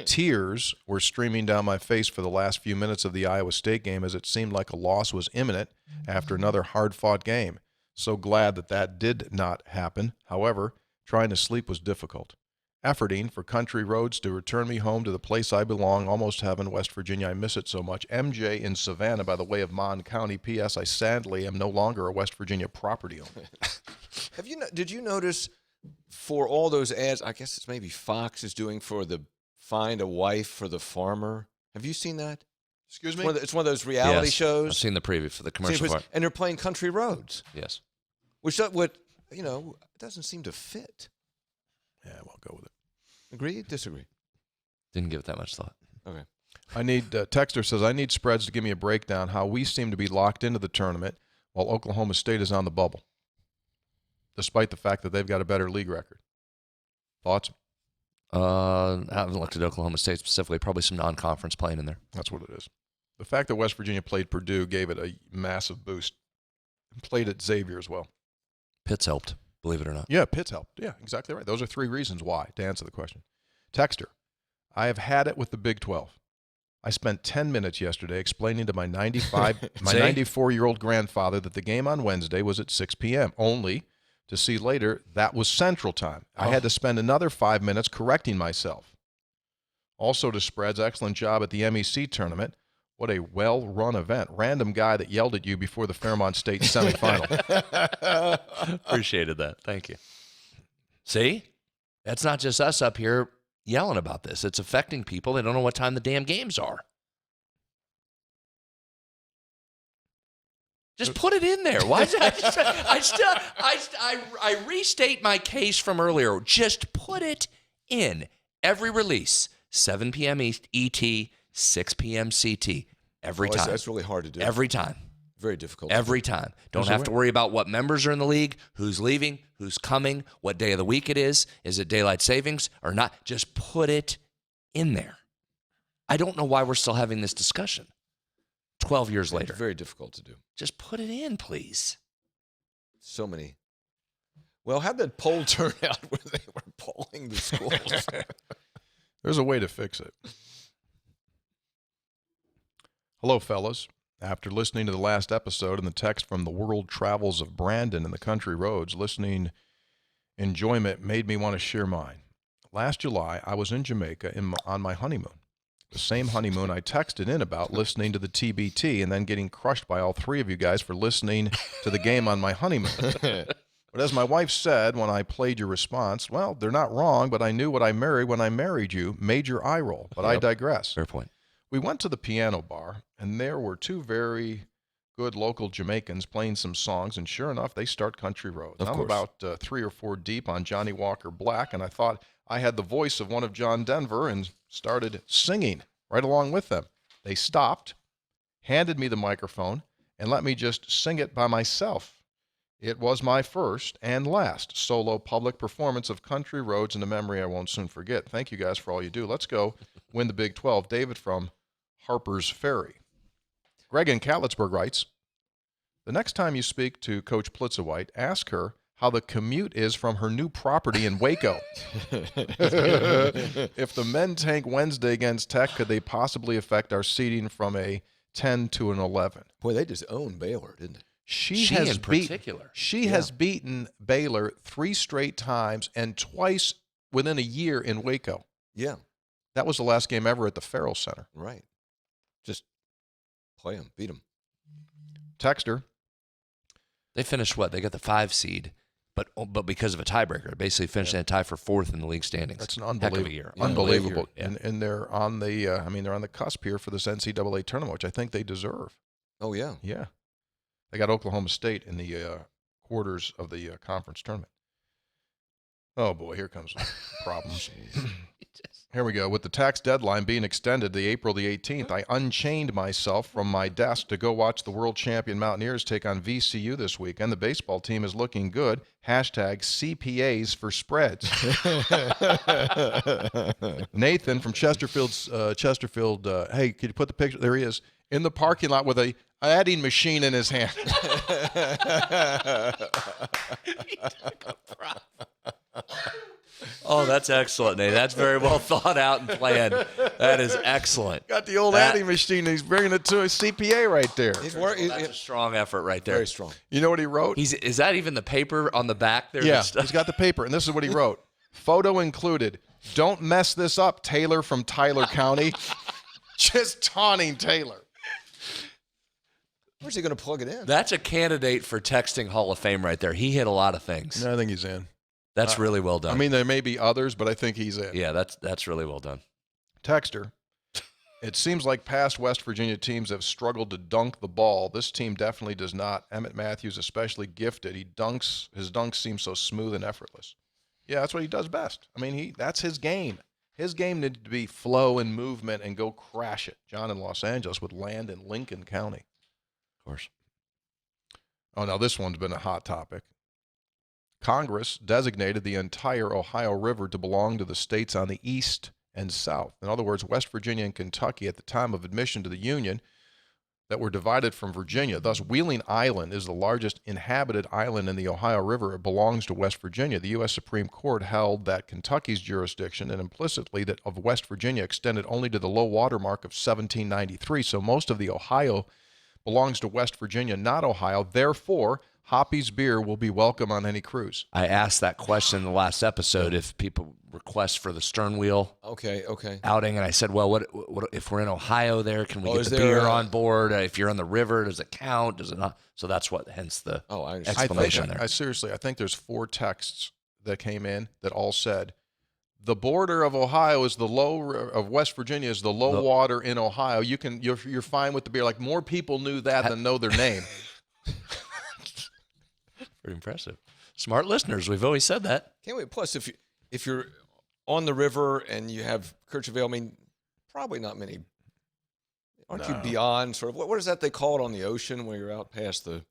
Tears were streaming down my face for the last few minutes of the Iowa State game, as it seemed like a loss was imminent after another hard-fought game. So glad that did not happen. However, trying to sleep was difficult. Efforting for country roads to return me home to the place I belong, almost heaven, West Virginia. I miss it so much. MJ in Savannah, by the way of Mon County. P.S. I sadly am no longer a West Virginia property owner. Did you notice for all those ads, I guess it's maybe Fox is doing for the Find a Wife for the Farmer. Have you seen that? Excuse me? It's one of those reality shows. I've seen the preview for the commercial part. And they're playing country roads. Yes. Which it doesn't seem to fit. Yeah, well, go with it. Agree? Disagree? Didn't give it that much thought. Okay. I need, Texter says, I need Spreads to give me a breakdown how we seem to be locked into the tournament while Oklahoma State is on the bubble, despite the fact that they've got a better league record. Thoughts? I haven't looked at Oklahoma State specifically. Probably some non-conference playing in there. That's what it is. The fact that West Virginia played Purdue gave it a massive boost. And played at Xavier as well. Pitt's helped, believe it or not. Yeah, Pitt's helped. Yeah, exactly right. Those are three reasons why, to answer the question. Texter, I have had it with the Big 12. I spent 10 minutes yesterday explaining to my 94-year-old grandfather that the game on Wednesday was at 6 p.m., only to see later that was Central Time. I had to spend another 5 minutes correcting myself. Also to Spread's excellent job at the MEC tournament. What a well-run event. Random guy that yelled at you before the Fairmont State semifinal. Appreciated that. Thank you. See? That's not just us up here yelling about this. It's affecting people. They don't know what time the damn games are. Just put it in there. Why? I restate my case from earlier. Just put it in. Every release, 7 p.m. ET, 6 p.m. CT. Every time. That's really hard to do. Every time. Very difficult. Every time. Don't have to worry about what members are in the league, who's leaving, who's coming, what day of the week it is it daylight savings or not. Just put it in there. I don't know why we're still having this discussion 12 years later. It's very difficult to do. Just put it in, please. So many. Well, how'd that poll turn out where they were polling the schools? There's a way to fix it. Hello, fellas. After listening to the last episode and the text from the world travels of Brandon and the country roads, listening enjoyment made me want to share mine. Last July, I was in Jamaica on my honeymoon. The same honeymoon I texted in about listening to the TBT and then getting crushed by all three of you guys for listening to the game on my honeymoon. But as my wife said when I played your response, well, they're not wrong, but I knew what I married when I married you. Major eye roll, but I digress. Fair point. We went to the piano bar, and there were two very good local Jamaicans playing some songs, and sure enough, they start Country Roads. I'm about 3 or 4 deep on Johnny Walker Black, and I thought I had the voice of one of John Denver and started singing right along with them. They stopped, handed me the microphone, and let me just sing it by myself. It was my first and last solo public performance of Country Roads in a memory I won't soon forget. Thank you guys for all you do. Let's go win the Big 12. David from Harper's Ferry. Greg in Catlettsburg writes, the next time you speak to Coach Plitzawhite, ask her how the commute is from her new property in Waco. If the men tank Wednesday against Tech, could they possibly affect our seeding from a 10 to an 11? Boy, they just owned Baylor, didn't they? She has beaten Baylor 3 straight times and twice within a year in Waco. Yeah. That was the last game ever at the Farrell Center. Right. Just play them, beat them. Texter. They finished what? They got the 5 seed, but because of a tiebreaker, basically finished in a tie for 4th in the league standings. That's an Heck of a year. Unbelievable. Yeah. And they're on the they're on the cusp here for this NCAA tournament, which I think they deserve. Oh, yeah. Yeah. They got Oklahoma State in the quarters of the conference tournament. Oh, boy, here comes problems. Here we go. With the tax deadline being extended to April the 18th, I unchained myself from my desk to go watch the world champion Mountaineers take on VCU this weekend. The baseball team is looking good. Hashtag CPAs for spreads. Nathan from Chesterfield, hey, could you put the picture? There he is in the parking lot with a adding machine in his hand. Oh, that's excellent, Nate. That's very well thought out and planned. That is excellent. Got the old adding machine, and he's bringing it to a CPA right there. That's a strong effort right there. Very strong. You know what he wrote? Is that even the paper on the back there? Yeah, he's got the paper, and this is what he wrote. Photo included. Don't mess this up, Taylor from Tyler County. Just taunting Taylor. Where's he going to plug it in? That's a candidate for texting Hall of Fame right there. He hit a lot of things. No, I think he's in. That's really well done. I mean, there may be others, but I think he's in. Yeah, that's really well done. Texter. It seems like past West Virginia teams have struggled to dunk the ball. This team definitely does not. Emmett Matthews especially gifted. His dunks seem so smooth and effortless. Yeah, that's what he does best. I mean, that's his game. His game needed to be flow and movement and go crash it. John in Los Angeles would land in Lincoln County. Of course. Oh, now this one's been a hot topic. Congress designated the entire Ohio River to belong to the states on the east and south. In other words, West Virginia and Kentucky at the time of admission to the Union that were divided from Virginia. Thus, Wheeling Island is the largest inhabited island in the Ohio River. It belongs to West Virginia. The U.S. Supreme Court held that Kentucky's jurisdiction and implicitly that of West Virginia extended only to the low water mark of 1793. So most of the Ohio belongs to West Virginia, not Ohio. Therefore, Hoppy's beer will be welcome on any cruise. I asked that question in the last episode if people request for the stern wheel outing, and I said, well, what if we're in Ohio there, can we get the beer on board? If you're on the river, does it count? Does it not? So that's hence the explanation there. I think there's 4 texts that came in that all said, the border of Ohio is of West Virginia is the low water in Ohio. You're fine with the beer. Like more people knew that than know their name. Pretty impressive. Smart listeners. We've always said that. Can't wait. Plus, if you're on the river and you have Kirchville, I mean, probably not many. Aren't you beyond sort of what is that they call it on the ocean when you're out past the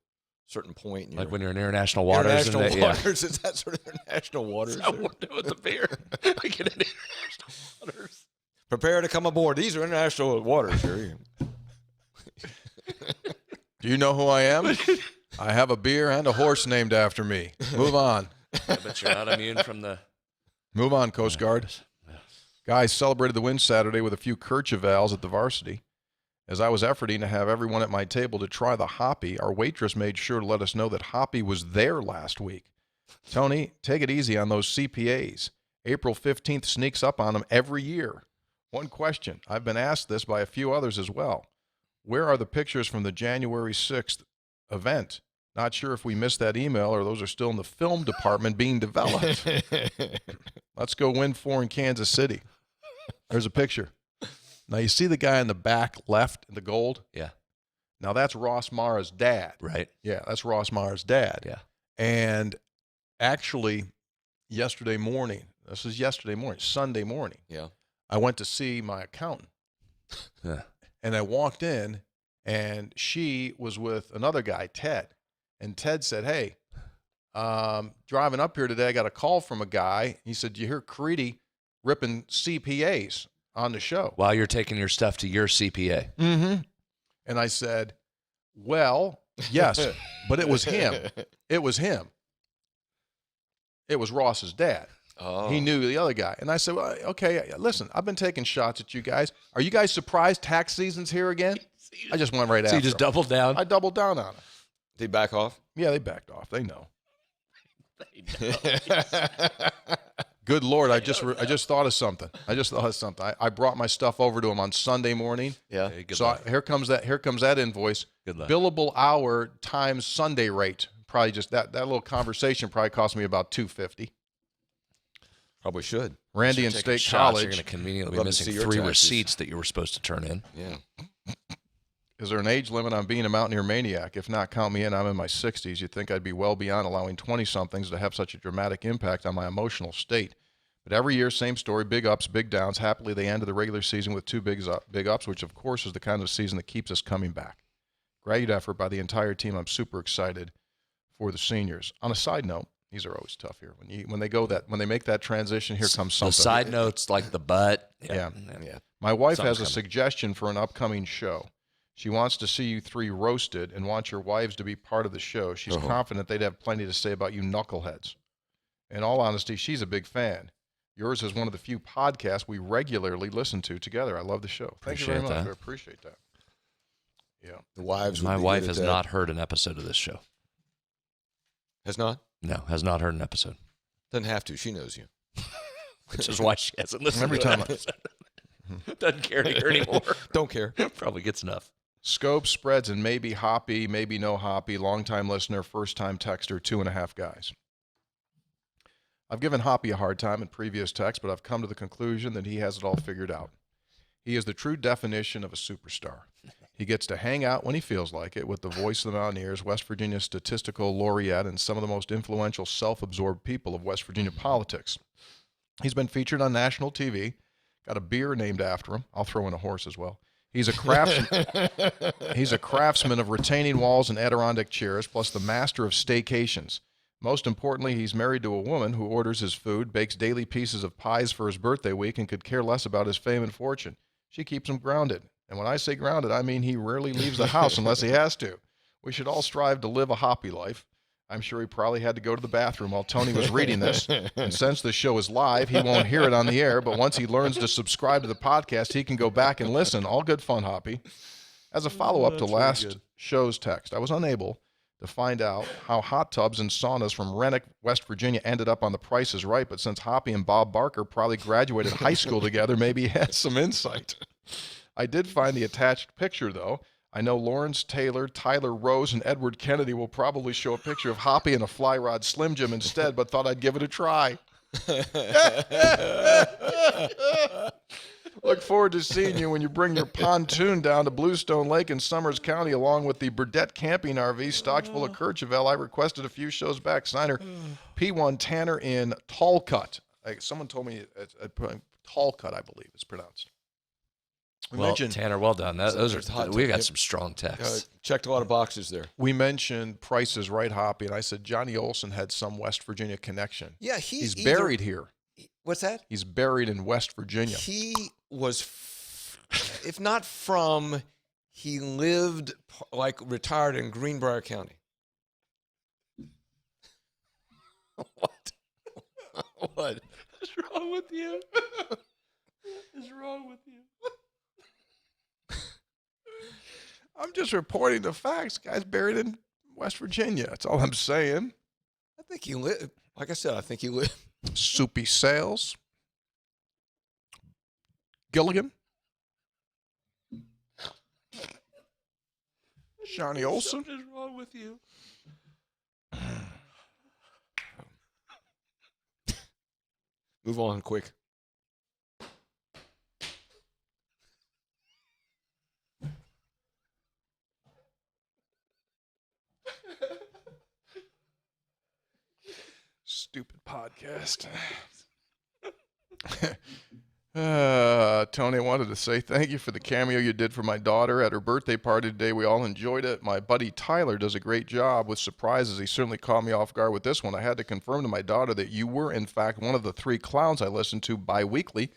certain point? And like when you're in international waters. International waters. Is that sort of international waters? That's what we're doing with the beer. We get in international waters. Prepare to come aboard. These are international waters here. Do you know who I am? I have a beer and a horse named after me. Move on. I bet you're not immune from the... Move on, Coast Guard. Guys celebrated the win Saturday with a few Kirchvales at the varsity. As I was efforting to have everyone at my table to try the Hoppy, our waitress made sure to let us know that Hoppy was there last week. Tony, take it easy on those CPAs. April 15th sneaks up on them every year. One question. I've been asked this by a few others as well. Where are the pictures from the January 6th event? Not sure if we missed that email or those are still in the film department being developed. Let's go win 4 in Kansas City. There's a picture. Now, you see the guy in the back left in the gold? Yeah. Now, that's Ross Mara's dad. Right. Yeah, that's Ross Mara's dad. Yeah. And actually, yesterday morning, Sunday morning, yeah, I went to see my accountant. Yeah. And I walked in, and she was with another guy, Ted. And Ted said, hey, driving up here today, I got a call from a guy. He said, you hear Creedy ripping CPAs on the show. While you're taking your stuff to your CPA. Mm-hmm. And I said, well, yes, but it was him. It was him. It was Ross's dad. Oh. He knew the other guy. And I said, well, okay, listen, I've been taking shots at you guys. Are you guys surprised tax season's here again? I just went right after So you just doubled down? I doubled down on it. Did he back off? Yeah, they backed off. They know. They know. Good Lord, I just thought of something. I brought my stuff over to him on Sunday morning. Yeah. Hey, good So luck. here comes that invoice. Good luck. Billable hour times Sunday rate. Probably just that little conversation probably cost me about $250. Probably should. Randy and State Shots, College. You're going to conveniently Love be to see missing your 3 taxes. receipts that you were supposed to turn in. Yeah. Is there an age limit on being a Mountaineer maniac? If not, count me in. I'm in my 60s. You'd think I'd be well beyond allowing 20-somethings to have such a dramatic impact on my emotional state. But every year, same story, big ups, big downs. Happily, they ended the regular season with 2 big ups, which, of course, is the kind of season that keeps us coming back. Great effort by the entire team. I'm super excited for the seniors. On a side note, these are always tough here. When they make that transition, here comes something. The side notes like the butt. Yeah. Yeah. My wife Something's has a suggestion for an upcoming show. She wants to see you 3 roasted and wants your wives to be part of the show. She's confident they'd have plenty to say about you knuckleheads. In all honesty, she's a big fan. Yours is one of the few podcasts we regularly listen to together. I love the show. Thank you very much. Appreciate I that. appreciate that. Yeah. The wives would My be wife good at has that. not heard an episode of this show. Has not? No, has not heard an episode. Doesn't have to. She knows you. Which is why she hasn't listened Every to an time episode. Doesn't care to hear anymore. Don't care. Probably gets enough. Scope, spreads, and maybe Hoppy, maybe no Hoppy, long-time listener, first-time texter, 2.5 guys. I've given Hoppy a hard time in previous texts, but I've come to the conclusion that he has it all figured out. He is the true definition of a superstar. He gets to hang out when he feels like it with the voice of the Mountaineers, West Virginia statistical laureate, and some of the most influential self-absorbed people of West Virginia politics. He's been featured on national TV, got a beer named after him. I'll throw in a horse as well. He's a craftsman of retaining walls and Adirondack chairs, plus the master of staycations. Most importantly, he's married to a woman who orders his food, bakes daily pieces of pies for his birthday week, and could care less about his fame and fortune. She keeps him grounded. And when I say grounded, I mean he rarely leaves the house unless he has to. We should all strive to live a Hoppy life. I'm sure he probably had to go to the bathroom while Tony was reading this. And since the show is live, he won't hear it on the air. But once he learns to subscribe to the podcast, he can go back and listen. All good fun, Hoppy. As a follow-up to last show's text, I was unable to find out how hot tubs and saunas from Renwick, West Virginia ended up on The Price is Right. But since Hoppy and Bob Barker probably graduated high school together, maybe he has some insight. I did find the attached picture, though. I know Lawrence Taylor, Tyler Rose, and Edward Kennedy will probably show a picture of Hoppy and a Fly Rod Slim Jim instead, but thought I'd give it a try. Look forward to seeing you when you bring your pontoon down to Bluestone Lake in Summers County, along with the Burdette Camping RV stocked full of Courchevel. I requested a few shows back. Signer P1 Tanner in Tallcut. Someone told me Tallcut, I believe it's pronounced. Tanner, well done. We got some strong texts. Checked a lot of boxes there. We mentioned Price is Right, Hoppy, and I said Johnny Olson had some West Virginia connection. Yeah, he's buried here. What's that? He's buried in West Virginia. He was, if not from, he lived, retired in Greenbrier County. What? What is wrong with you? What is wrong with you? I'm just reporting the facts. Guy's buried in West Virginia. That's all I'm saying. I think he lived, like I said, I think he lived. Soupy Sales. Gilligan. Johnny Olson. What is wrong with you? Move on quick. Stupid podcast. Tony, I wanted to say thank you for the cameo you did for my daughter at her birthday party today. We all enjoyed it. My buddy Tyler does a great job with surprises. He certainly caught me off guard with this one. I had to confirm to my daughter that you were, in fact, one of the 3 clowns I listened to bi-weekly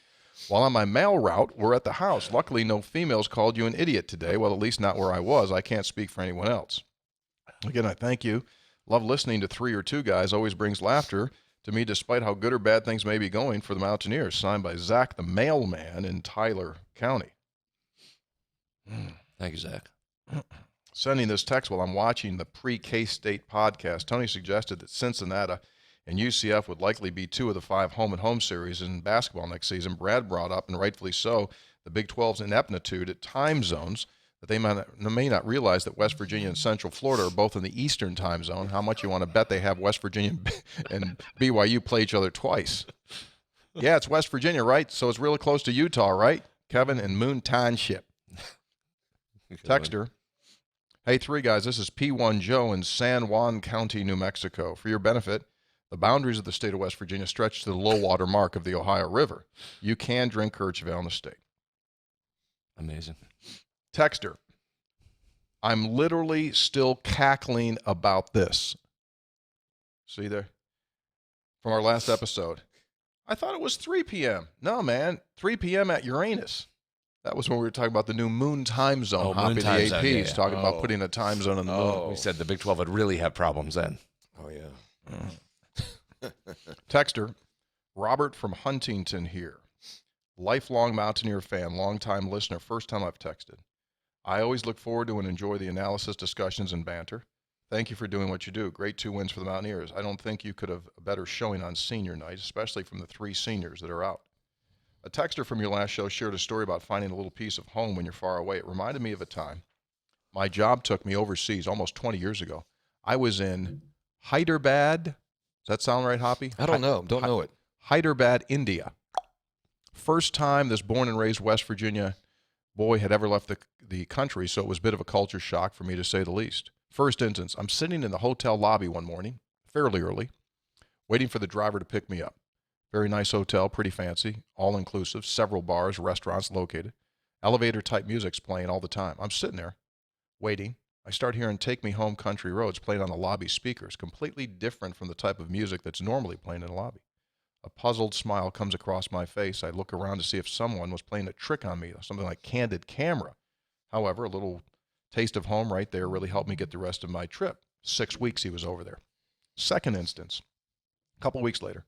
while on my mail route. We're at the house. Luckily, no females called you an idiot today. Well, at least not where I was. I can't speak for anyone else. Again, I thank you. Love listening to 3 or 2 guys. Always brings laughter to me, despite how good or bad things may be going for the Mountaineers. Signed by Zach the Mailman in Tyler County. Thank you, Zach. Sending this text while I'm watching the pre-K-State podcast. Tony suggested that Cincinnati and UCF would likely be 2 of the 5 home-and-home series in basketball next season. Brad brought up, and rightfully so, the Big 12's ineptitude at time zones, that they may not realize that West Virginia and Central Florida are both in the Eastern time zone. How much you want to bet they have West Virginia and BYU play each other twice? Yeah, it's West Virginia, right? So it's really close to Utah, right? Kevin in Moon Township. Texter. Hey, 3 guys, this is P1 Joe in San Juan County, New Mexico. For your benefit, the boundaries of the state of West Virginia stretch to the low water mark of the Ohio River. You can drink Kirchvale in the state. Amazing. Texter, I'm literally still cackling about this. See there? From our last episode. I thought it was 3 p.m. No, man, 3 p.m. at Uranus. That was when we were talking about the new moon time zone. Hopping the APs, talking about putting a time zone on the moon. We said the Big 12 would really have problems then. Oh, yeah. Texter, Robert from Huntington here. Lifelong Mountaineer fan, long-time listener, first time I've texted. I always look forward to and enjoy the analysis, discussions, and banter. Thank you for doing what you do. Great 2 wins for the Mountaineers. I don't think you could have a better showing on senior night, especially from the 3 seniors that are out. A texter from your last show shared a story about finding a little piece of home when you're far away. It reminded me of a time my job took me overseas almost 20 years ago. I was in Hyderabad. Does that sound right, Hoppy? I don't know. Don't know it. Hyderabad, India. First time this born and raised West Virginia boy had ever left the country, so it was a bit of a culture shock for me, to say the least. First instance, I'm sitting in the hotel lobby one morning, fairly early, waiting for the driver to pick me up. Very nice hotel, pretty fancy, all-inclusive, several bars, restaurants located. Elevator-type music's playing all the time. I'm sitting there, waiting. I start hearing Take Me Home Country Roads playing on the lobby speakers, completely different from the type of music that's normally playing in the lobby. A puzzled smile comes across my face. I look around to see if someone was playing a trick on me, something like Candid Camera. However, a little taste of home right there really helped me get the rest of my trip. 6 weeks he was over there. Second instance, a couple weeks later,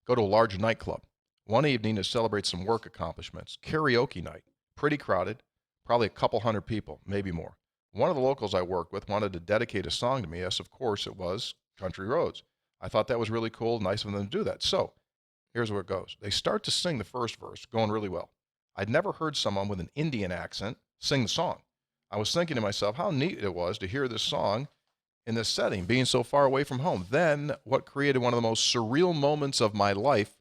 go to a large nightclub. One evening to celebrate some work accomplishments. Karaoke night. Pretty crowded. Probably a couple hundred people, maybe more. One of the locals I worked with wanted to dedicate a song to me. Yes, of course, it was Country Roads. I thought that was really cool, nice of them to do that. So here's where it goes. They start to sing the first verse, going really well. I'd never heard someone with an Indian accent sing the song. I was thinking to myself how neat it was to hear this song in this setting, being so far away from home. Then what created one of the most surreal moments of my life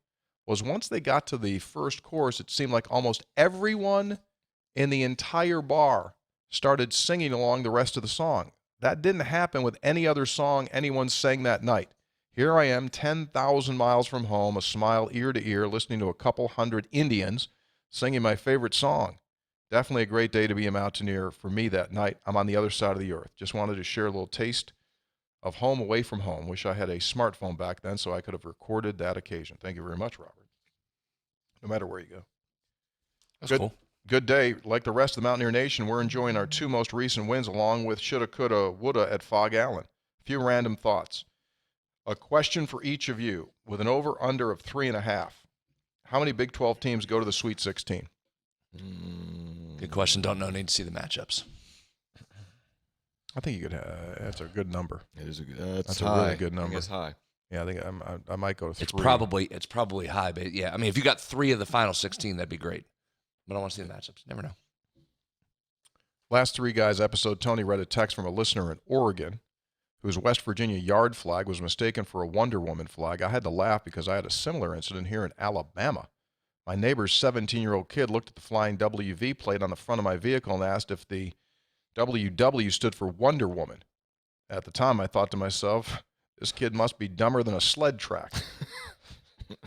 was once they got to the first chorus, it seemed like almost everyone in the entire bar started singing along the rest of the song. That didn't happen with any other song anyone sang that night. Here I am, 10,000 miles from home, a smile ear to ear, listening to a couple hundred Indians singing my favorite song. Definitely a great day to be a Mountaineer for me that night. I'm on the other side of the earth. Just wanted to share a little taste of home away from home. Wish I had a smartphone back then so I could have recorded that occasion. Thank you very much, Robert. No matter where you go. That's cool. Good day. Like the rest of the Mountaineer Nation, we're enjoying our 2 most recent wins along with shoulda, coulda, woulda at Fog Allen. A few random thoughts. A question for each of you with an over-under of 3.5. How many Big 12 teams go to the Sweet 16? Good question. Don't know. Need to see the matchups. I think you could. That's a good number. It is a good. That's high. a really good number. It's high. Yeah, I think I might go to 3. It's probably high, but yeah. I mean, if you got 3 of the final 16, that'd be great. But I want to see the matchups. Never know. Last 3 guys episode, Tony read a text from a listener in Oregon whose West Virginia yard flag was mistaken for a Wonder Woman flag. I had to laugh because I had a similar incident here in Alabama. My neighbor's 17-year-old kid looked at the flying WV plate on the front of my vehicle and asked if the WW stood for Wonder Woman. At the time, I thought to myself, this kid must be dumber than a sled track.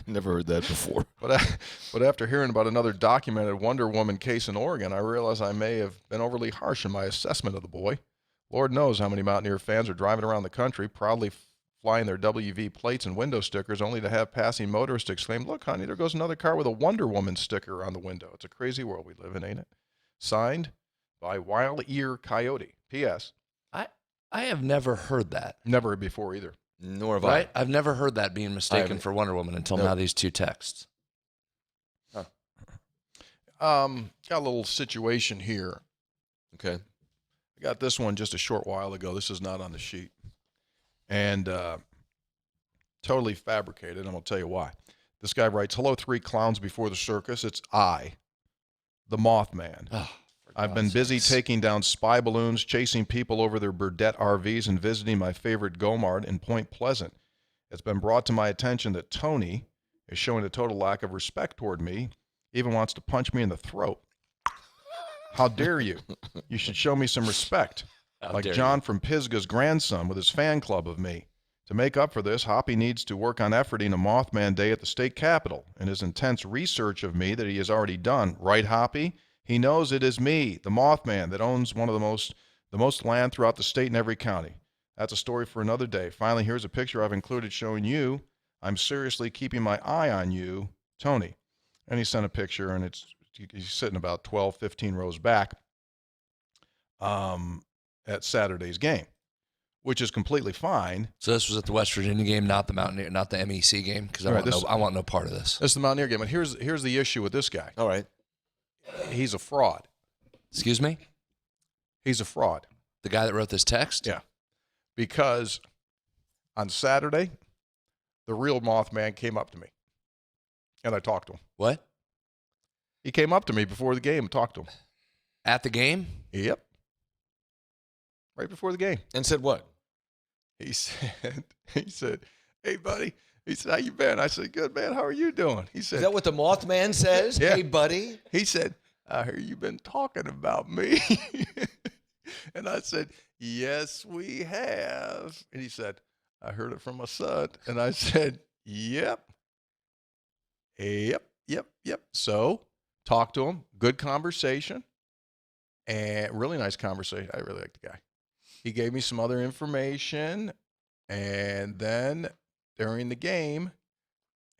Never heard that before. But after hearing about another documented Wonder Woman case in Oregon, I realized I may have been overly harsh in my assessment of the boy. Lord knows how many Mountaineer fans are driving around the country, proudly flying their WV plates and window stickers, only to have passing motorists exclaim, "Look, honey, there goes another car with a Wonder Woman sticker on the window." It's a crazy world we live in, ain't it? Signed by Wild Ear Coyote. P.S. I have never heard that. Never before either. Nor have Right? I've never heard that being mistaken for Wonder Woman until now these 2 texts. Huh. Got a little situation here. Okay. I got this one just a short while ago. This is not on the sheet. And Totally fabricated. I'm going to tell you why. This guy writes, "Hello, three clowns before the circus. It's I, the Mothman. I've been busy taking down spy balloons, chasing people over their Burdette RVs, and visiting my favorite Gomart in Point Pleasant. It's been brought to my attention that Tony is showing a total lack of respect toward me, even wants to punch me in the throat. How dare you? You should show me some respect, like John from Pisgah's grandson with his fan club of me. To make up for this, Hoppy needs to work on efforting a Mothman Day at the state capitol and his intense research of me that he has already done. Right, Hoppy? He knows it is me, the Mothman, that owns one of the most land throughout the state and every county. That's a story for another day. Finally, here's a picture I've included showing you. I'm seriously keeping my eye on you, Tony." And he sent a picture, and he's sitting about 12, 15 rows back at Saturday's game, which is completely fine. So this was at the West Virginia game, not the Mountaineer, not the MEC game, because I want no part of this. This is the Mountaineer game, and here's the issue with this guy. All right. He's a fraud. Excuse me? He's a fraud. The guy that wrote this text? Yeah. Because on Saturday, the real Mothman came up to me, and I talked to him. What? He came up to me before the game and talked to him. At the game? Yep. Right before the game. And said what? He said, "Hey, buddy." He said, "How you been?" I said, "Good, man. How are you doing?" He said, Is that what the Mothman says? Yeah. Hey, buddy. He said, "I hear you've been talking about me." And I said, "Yes, we have." And he said, "I heard it from my son." And I said, Yep. So, talked to him. Good conversation. And really nice conversation. I really like the guy. He gave me some other information. And then during the game,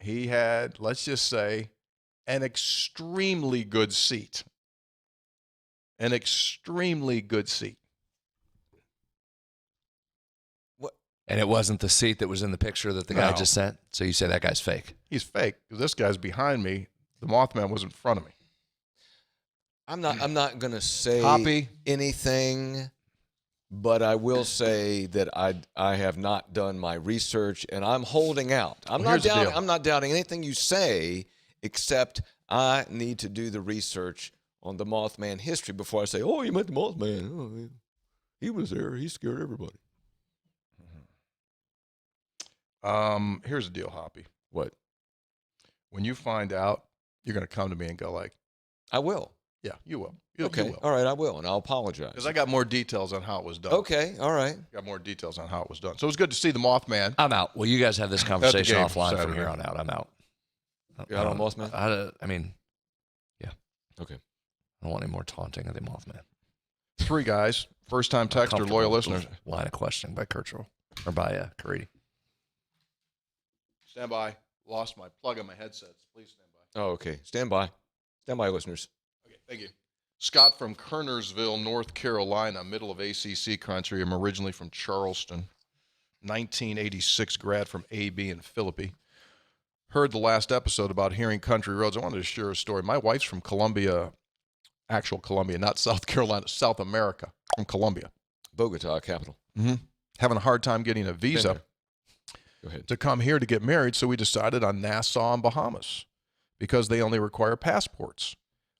he had, let's just say, an extremely good seat. An extremely good seat. What? And it wasn't the seat that was in the picture that the guy No. just sent? So you say that guy's fake? He's fake because this guy's behind me. The Mothman was in front of me. I'm not going to say Hoppy. anything, but I will say that I have not done my research, and I'm holding out. I'm not doubting anything you say, except I need to do the research on the Mothman history before I say, "Oh, you met the Mothman. Oh, he was there. He scared everybody." Here's the deal, Hoppy. What? When you find out, you're going to come to me and go like, I will. "Yeah, you will." Okay. You will. All right, I will, and I'll apologize. Because I got more details on how it was done. Okay. All right. Got more details on how it was done. So it was good to see the Mothman. I'm out. Well, you guys have this conversation game offline Saturday. from here on out. I'm out. You're out on Mothman? I mean, yeah. Okay. I don't want any more taunting of the Mothman. 3 guys, first-time texter, loyal listeners. Line of questioning by Kirchhoff or by Caridi. Stand by. Lost my plug on my headsets. Please stand by. Oh, okay. Stand by. Stand by, listeners. Okay, thank you. Scott from Kernersville, North Carolina, middle of ACC country. I'm originally from Charleston. 1986 grad from AB in Philippi. Heard the last episode about hearing country roads. I wanted to share a story. My wife's from Colombia, actual Colombia, not South Carolina, South America, from Colombia. Bogota, capital. Mm-hmm. Having a hard time getting a visa Go ahead. to come here to get married, so we decided on Nassau and Bahamas because they only require passports.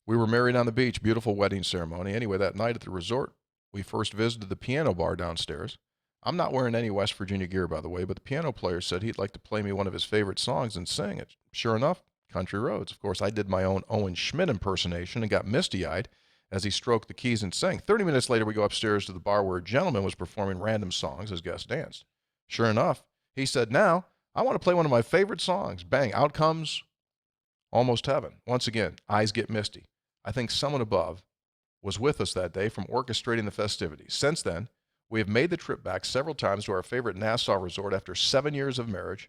We were married on the beach, beautiful wedding ceremony. Anyway, that night at the resort, we first visited the piano bar downstairs. I'm not wearing any West Virginia gear, by the way, but the piano player said he'd like to play me one of his favorite songs and sing it. Sure enough, Country Roads. Of course, I did my own Owen Schmidt impersonation and got misty-eyed as he stroked the keys and sang. 30 minutes later, we go upstairs to the bar where a gentleman was performing random songs as guests danced. Sure enough, he said, "Now, I want to play one of my favorite songs." Bang, out comes Almost Heaven. Once again, eyes get misty. I think someone above was with us that day from orchestrating the festivities. Since then, we have made the trip back several times to our favorite Nassau resort after 7 years of marriage.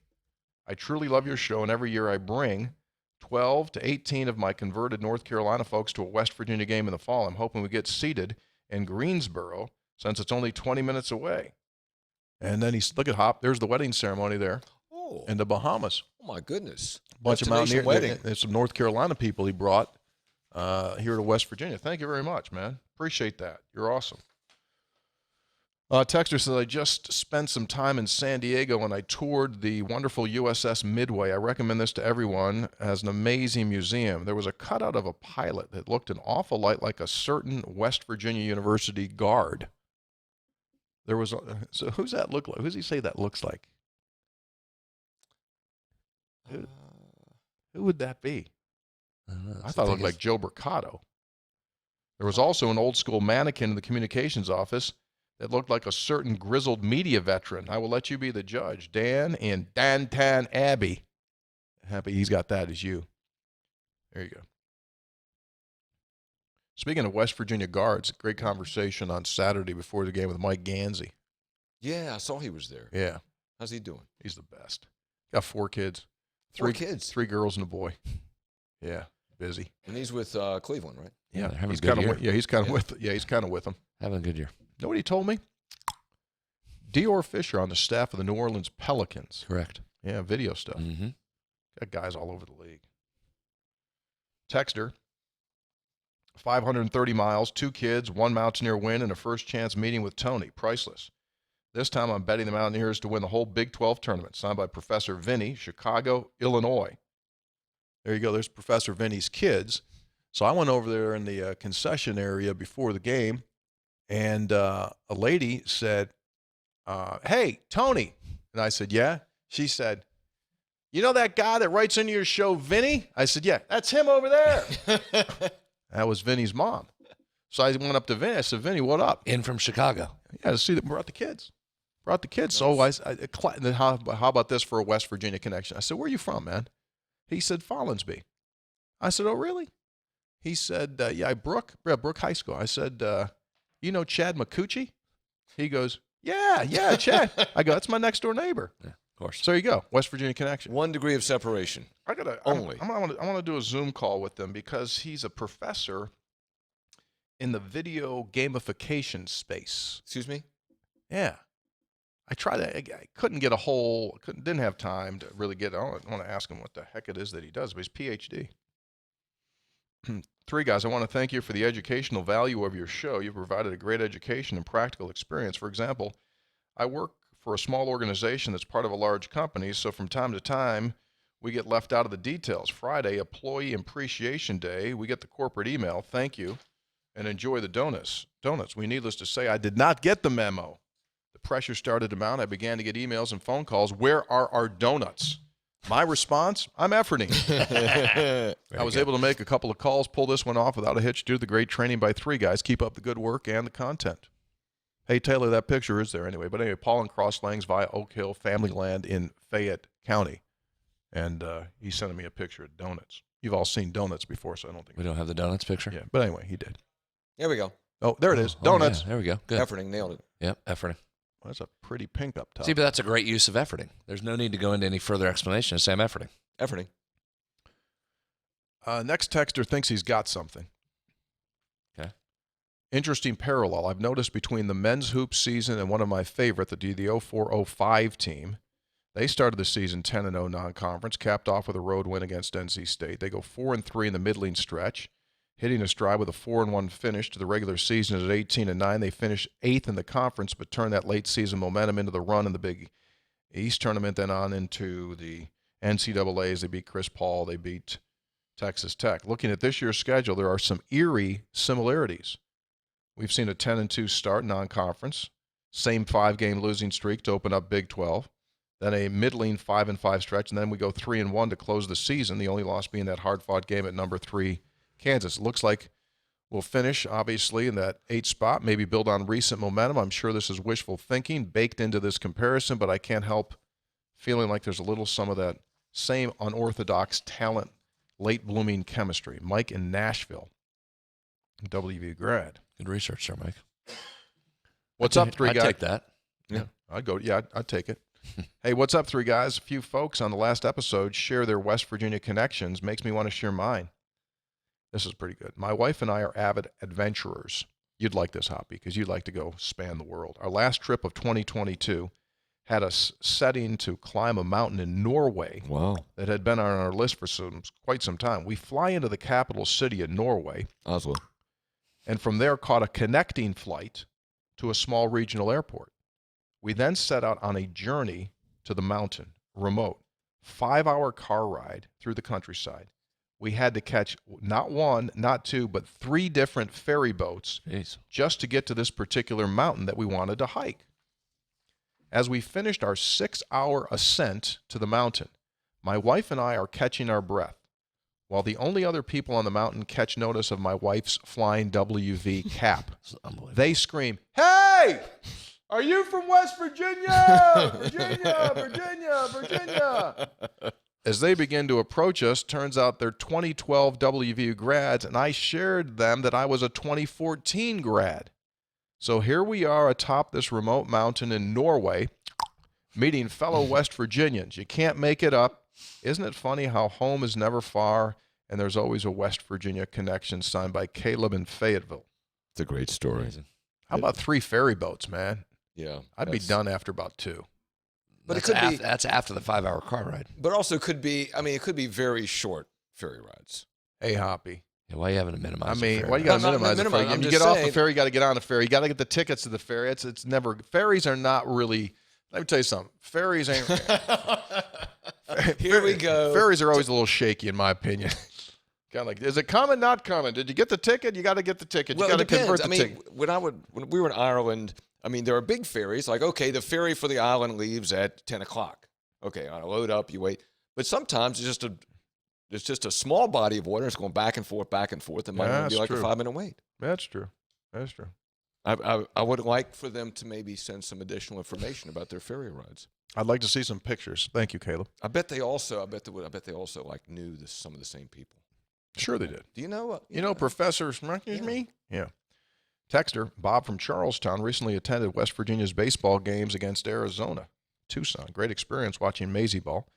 I truly love your show, and every year I bring 12 to 18 of my converted North Carolina folks to a West Virginia game in the fall. I'm hoping we get seated in Greensboro since it's only 20 minutes away. And then look at Hop, there's the wedding ceremony there in the Bahamas. Oh, my goodness. Bunch of Destination Mountaineers wedding. and some North Carolina people he brought here to West Virginia. Thank you very much, man. Appreciate that. You're awesome. Texter says, I just spent some time in San Diego and I toured the wonderful USS Midway. I recommend this to everyone as an amazing museum. There was a cutout of a pilot that looked an awful lot like a certain West Virginia University guard. There was so who's that look like? Who's he say that looks like? Who would that be? I thought it looked like Joe Mercado. There was also an old school mannequin in the communications office that looked like a certain grizzled media veteran. I will let you be the judge. Dan in Dantan Abbey. Happy he's got that as you. There you go. Speaking of West Virginia guards, great conversation on Saturday before the game with Mike Gansey. Yeah, I saw he was there. Yeah. How's he doing? He's the best. Got 4 kids. 4 kids? 3 girls and a boy. Yeah, busy. And he's with Cleveland, right? Yeah, they're having he's a good kind year. of he's kind of with them. Having a good year. You know what he told me? Dior Fisher on the staff of the New Orleans Pelicans. Correct. Yeah, video stuff. Mm-hmm. Got guys all over the league. Texter, 530 miles, 2 kids, 1 Mountaineer win, and a first chance meeting with Tony. Priceless. This time I'm betting the Mountaineers to win the whole Big 12 tournament. Signed by Professor Vinny, Chicago, Illinois. There you go. There's Professor Vinny's kids. So I went over there in the concession area before the game, and a lady said, hey, Tony. And I said, yeah. She said, you know that guy that writes into your show, Vinny? I said, yeah, that's him over there. That was Vinny's mom. So I went up to Vinny. I said, Vinny, what up? In from Chicago. Yeah, to see that brought the kids. Nice. So how about this for a West Virginia connection? I said, where are you from, man? He said, Follinsby. I said, oh, really? He said, yeah, Brook High School. I said, you know Chad McCucci? He goes, yeah, Chad. I go, that's my next door neighbor. Yeah, of course. So there you go, West Virginia connection. 1 degree of separation. I want to do a Zoom call with him because he's a professor in the video gamification space. Excuse me? Yeah. I tried to, I couldn't get didn't have time to really get, I want to ask him what the heck it is that he does, but he's PhD. 3 guys, I want to thank you for the educational value of your show. You've provided a great education and practical experience. For example, I work for a small organization that's part of a large company, so from time to time, we get left out of the details. Friday, Employee Appreciation Day, we get the corporate email, thank you, and enjoy the donuts. We needless to say, I did not get the memo. The pressure started to mount. I began to get emails and phone calls. Where are our donuts? My response, I'm efforting. I was able to make a couple of calls, pull this one off without a hitch due to the great training by 3 guys. Keep up the good work and the content. Hey, Taylor, that picture is there anyway. But anyway, Paul and Crosslangs via Oak Hill Family Land in Fayette County. And he's sending me a picture of donuts. You've all seen donuts before, so I don't think. We don't have the donuts picture? Yeah, but anyway, he did. There we go. Oh, there it is. Donuts. Yeah, there we go. Good. Efforting, nailed it. Yep, efforting. Well, that's a pretty pink up top. See, but that's a great use of efforting. There's no need to go into any further explanation. Just say I'm efforting. Efforting. Next texter thinks he's got something. Okay. Interesting parallel I've noticed between the men's hoop season and one of my favorite, the 04-05 team. They started the season 10-0 non-conference, capped off with a road win against NC State. They go 4-3 in the middling stretch, hitting a stride with a 4-1 finish to the regular season at 18-9. They finished 8th in the conference, but turned that late season momentum into the run in the Big East tournament, then on into the NCAAs. They beat Chris Paul. They beat Texas Tech. Looking at this year's schedule, there are some eerie similarities. We've seen a 10-2 start non-conference, same 5-game losing streak to open up Big 12, then a middling 5-5 stretch, and then we go 3-1 to close the season, the only loss being that hard-fought game at number 3, Kansas. It looks like we'll finish, obviously, in that 8th spot, maybe build on recent momentum. I'm sure this is wishful thinking baked into this comparison, but I can't help feeling like there's a little some of that same unorthodox talent, late-blooming chemistry. Mike in Nashville, WV grad. Good research there, Mike. What's up, 3 guys? I'd take that. Yeah, I'd take it. Hey, what's up, 3 guys? A few folks on the last episode share their West Virginia connections. Makes me want to share mine. This is pretty good. My wife and I are avid adventurers. You'd like this, Hoppy, because you'd like to go span the world. Our last trip of 2022 had us setting to climb a mountain in Norway. Wow. That had been on our list for quite some time. We fly into the capital city of Norway. Oslo. And from there caught a connecting flight to a small regional airport. We then set out on a journey to the mountain, remote, 5-hour car ride through the countryside. We had to catch not one, not two, but 3 different ferry boats just to get to this particular mountain that we wanted to hike. As we finished our 6-hour ascent to the mountain, my wife and I are catching our breath, while the only other people on the mountain catch notice of my wife's flying WV cap. They scream, "Hey! Are you from West Virginia? Virginia! As they begin to approach us, turns out they're 2012 WVU grads, and I shared them that I was a 2014 grad. So here we are atop this remote mountain in Norway, meeting fellow West Virginians. You can't make it up. Isn't it funny how home is never far, and there's always a West Virginia connection, signed by Caleb in Fayetteville. It's a great story. How about 3 ferry boats, man? Yeah. I'd be done after about 2. But that's after the 5-hour car ride. But also could be, it could be very short ferry rides. Hey, Hoppy. Yeah, why are you having to minimize why you got to minimize the ferry? You get off the ferry, you got to get on the ferry. You got to get the tickets to the ferry. It's never, ferries are not really, let me tell you something. Ferries ain't. Here we go. Ferries are always a little shaky, in my opinion. Kind of like, is it coming, not coming? Did you get the ticket? You got to get the ticket. You got to convert the ticket. When we were in Ireland, there are big ferries. Like, okay, the ferry for the island leaves at 10 o'clock. Okay, I load up, you wait. But sometimes it's just a small body of water. It's going back and forth. It might be like a 5-minute wait. That's true. I would like for them to maybe send some additional information about their ferry rides. I'd like to see some pictures. Thank you, Caleb. I bet they also like knew some of the same people. Sure they did. Do you know? Professor me? Yeah. Texter, Bob from Charlestown, recently attended West Virginia's baseball games against Arizona, Tucson. Great experience watching Maisie ball.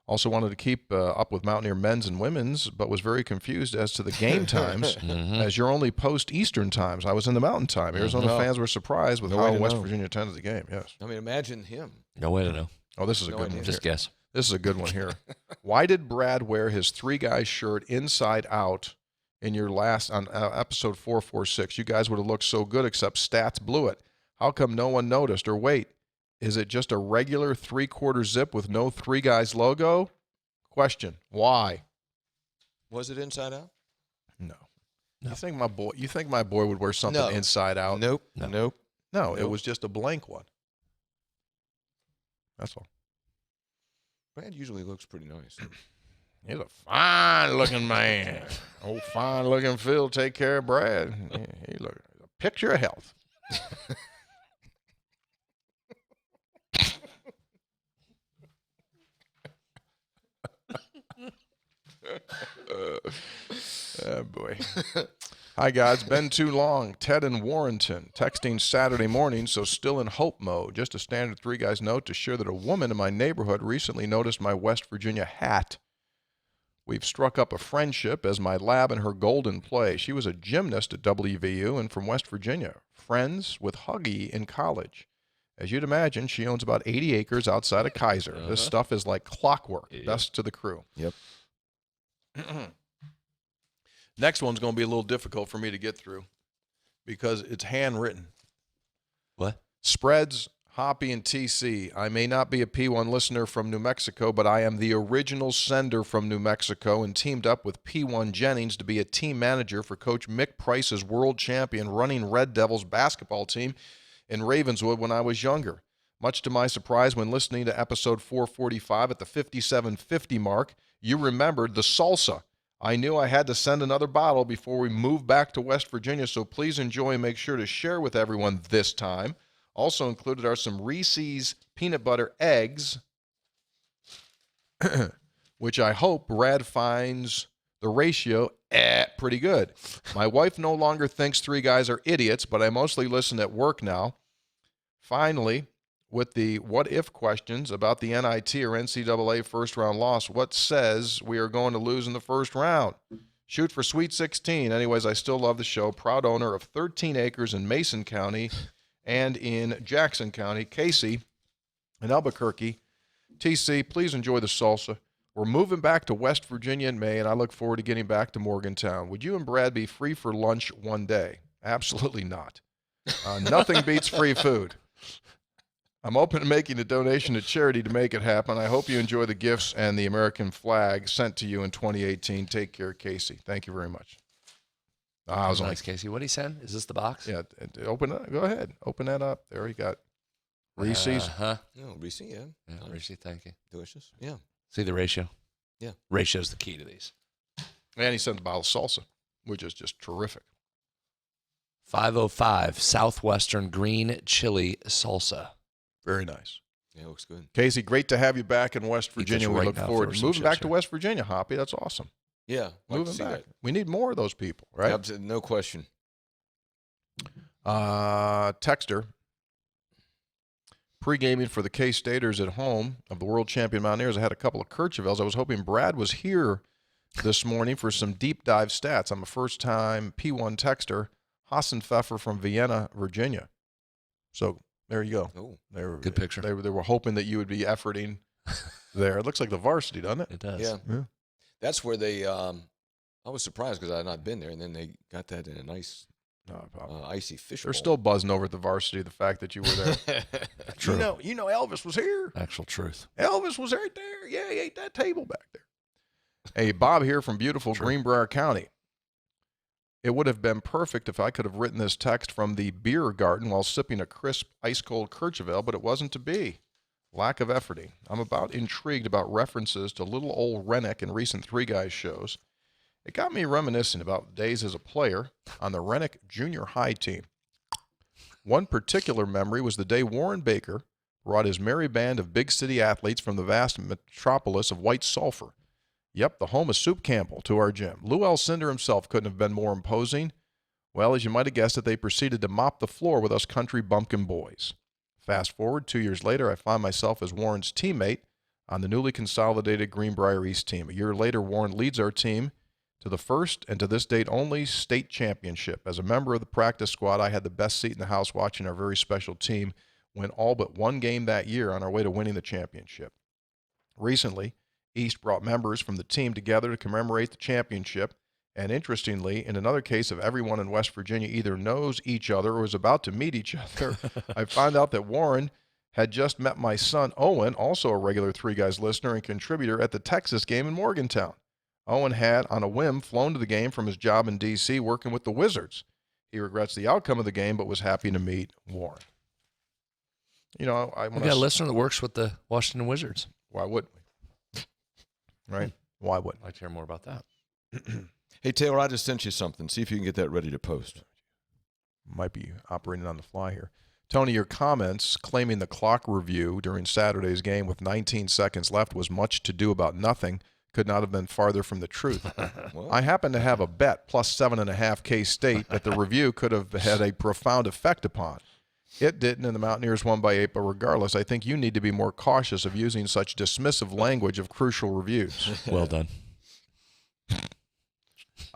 Also wanted to keep up with Mountaineer men's and women's, but was very confused as to the game times, as you're only post-Eastern times. I was in the Mountain Time. Arizona fans were surprised with how West Virginia attended the game, yes. Imagine him. No way to know. Oh, this is a good one. Just guess. This is a good one here. Why did Brad wear his 3-guy shirt inside out in your last, on episode 446? You guys would have looked so good, except Stats blew it. How come no one noticed? Or wait, is it just a regular 3/4 zip with no 3 guys logo? Question, why? Was it inside out? No. You think my boy would wear something inside out? Nope. No, it was just a blank one. That's all. Brad usually looks pretty nice. He's a fine-looking man. Old fine-looking Phil take care of Brad. He look a picture of health. Oh, boy. Hi, guys. Been too long. Ted in Warrenton. Texting Saturday morning, so still in hope mode. Just a standard 3-guys note to share that a woman in my neighborhood recently noticed my West Virginia hat. We've struck up a friendship as my lab and her golden play. She was a gymnast at WVU and from West Virginia. Friends with Huggy in college. As you'd imagine, she owns about 80 acres outside of Kaiser. This stuff is like clockwork. Yep. Best to the crew. Yep. Next one's going to be a little difficult for me to get through because it's handwritten. What? Spreads, Hoppy, and TC. I may not be a P1 listener from New Mexico, but I am the original sender from New Mexico and teamed up with P1 Jennings to be a team manager for Coach Mick Price's world champion running Red Devils basketball team in Ravenswood when I was younger. Much to my surprise, when listening to episode 445 at the 5750 mark, you remembered the salsa. I knew I had to send another bottle before we moved back to West Virginia, so please enjoy and make sure to share with everyone this time. Also included are some Reese's peanut butter eggs, which I hope Brad finds the ratio pretty good. My wife no longer thinks 3 guys are idiots, but I mostly listen at work now. Finally, with the what-if questions about the NIT or NCAA first-round loss, what says we are going to lose in the first round? Shoot for Sweet 16. Anyways, I still love the show. Proud owner of 13 acres in Mason County and in Jackson County. Casey in Albuquerque. TC, please enjoy the salsa. We're moving back to West Virginia in May, and I look forward to getting back to Morgantown. Would you and Brad be free for lunch one day? Absolutely not. Nothing beats free food. I'm open to making a donation to charity to make it happen. I hope you enjoy the gifts and the American flag sent to you in 2018. Take care, Casey. Thank you very much. I was nice, Casey. What did he send? Is this the box? Yeah, open it. Go ahead. Open that up. There you got Reese's. Reese, yeah. Reese, thank you. Delicious. Yeah. See the ratio? Yeah. Ratio's the key to these. And he sent a bottle of salsa, which is just terrific. 505 Southwestern Green Chili Salsa. Very nice. Yeah, looks good. Casey, great to have you back in West Virginia. We look forward to moving back to West Virginia, Hoppy. That's awesome. Yeah, moving back. We need more of those people, right? Absolutely, no question. Texter. Pre-gaming for the K-Staters at home of the world champion Mountaineers. I had a couple of Kirchhoffs. I was hoping Brad was here this morning for some deep dive stats. I'm a first-time P1 texter, Hassan Pfeffer from Vienna, Virginia. So there you go. Oh, good picture. They were hoping that you would be efforting there. It looks like the varsity, doesn't it? It does. Yeah. That's where they I was surprised because I had not been there, and then they got that in a nice icy fish They're bowl. still buzzing over at the varsity, the fact that you were there. True. You know Elvis was here. Actual truth. Elvis was right there. Yeah, he ate that table back there. Hey, Bob here from beautiful Greenbrier County. It would have been perfect if I could have written this text from the beer garden while sipping a crisp, ice-cold Kirchhoff, but it wasn't to be. Lack of efforting. I'm about intrigued about references to little old Rennick in recent Three Guys shows. It got me reminiscing about days as a player on the Rennick junior high team. One particular memory was the day Warren Baker brought his merry band of big city athletes from the vast metropolis of White Sulphur. Yep, the home of Soup Campbell, to our gym. Lou Alcindor himself couldn't have been more imposing. Well, as you might have guessed it, they proceeded to mop the floor with us country bumpkin boys. Fast forward 2 years later, I find myself as Warren's teammate on the newly consolidated Greenbrier East team. A year later, Warren leads our team to the first and to this date only state championship. As a member of the practice squad, I had the best seat in the house watching our very special team win all but one game that year on our way to winning the championship. Recently, East brought members from the team together to commemorate the championship, and interestingly, in another case of everyone in West Virginia either knows each other or is about to meet each other, I found out that Warren had just met my son, Owen, also a regular Three Guys listener and contributor at the Texas game in Morgantown. Owen had, on a whim, flown to the game from his job in D.C. working with the Wizards. He regrets the outcome of the game, but was happy to meet Warren. You know, We've got a listener that works with the Washington Wizards. Why wouldn't we? Right? Why wouldn't I'd like to hear more about that. Hey, Taylor, I just sent you something. See if you can get that ready to post. Might be operating on the fly here. Tony, your comments claiming the clock review during Saturday's game with 19 seconds left was much to do about nothing could not have been farther from the truth. Well, I happen to have a bet, plus 7.5 K-State, that the review could have had a profound effect upon. It didn't, and the Mountaineers won by 8, but regardless, I think you need to be more cautious of using such dismissive language of crucial reviews. Well done.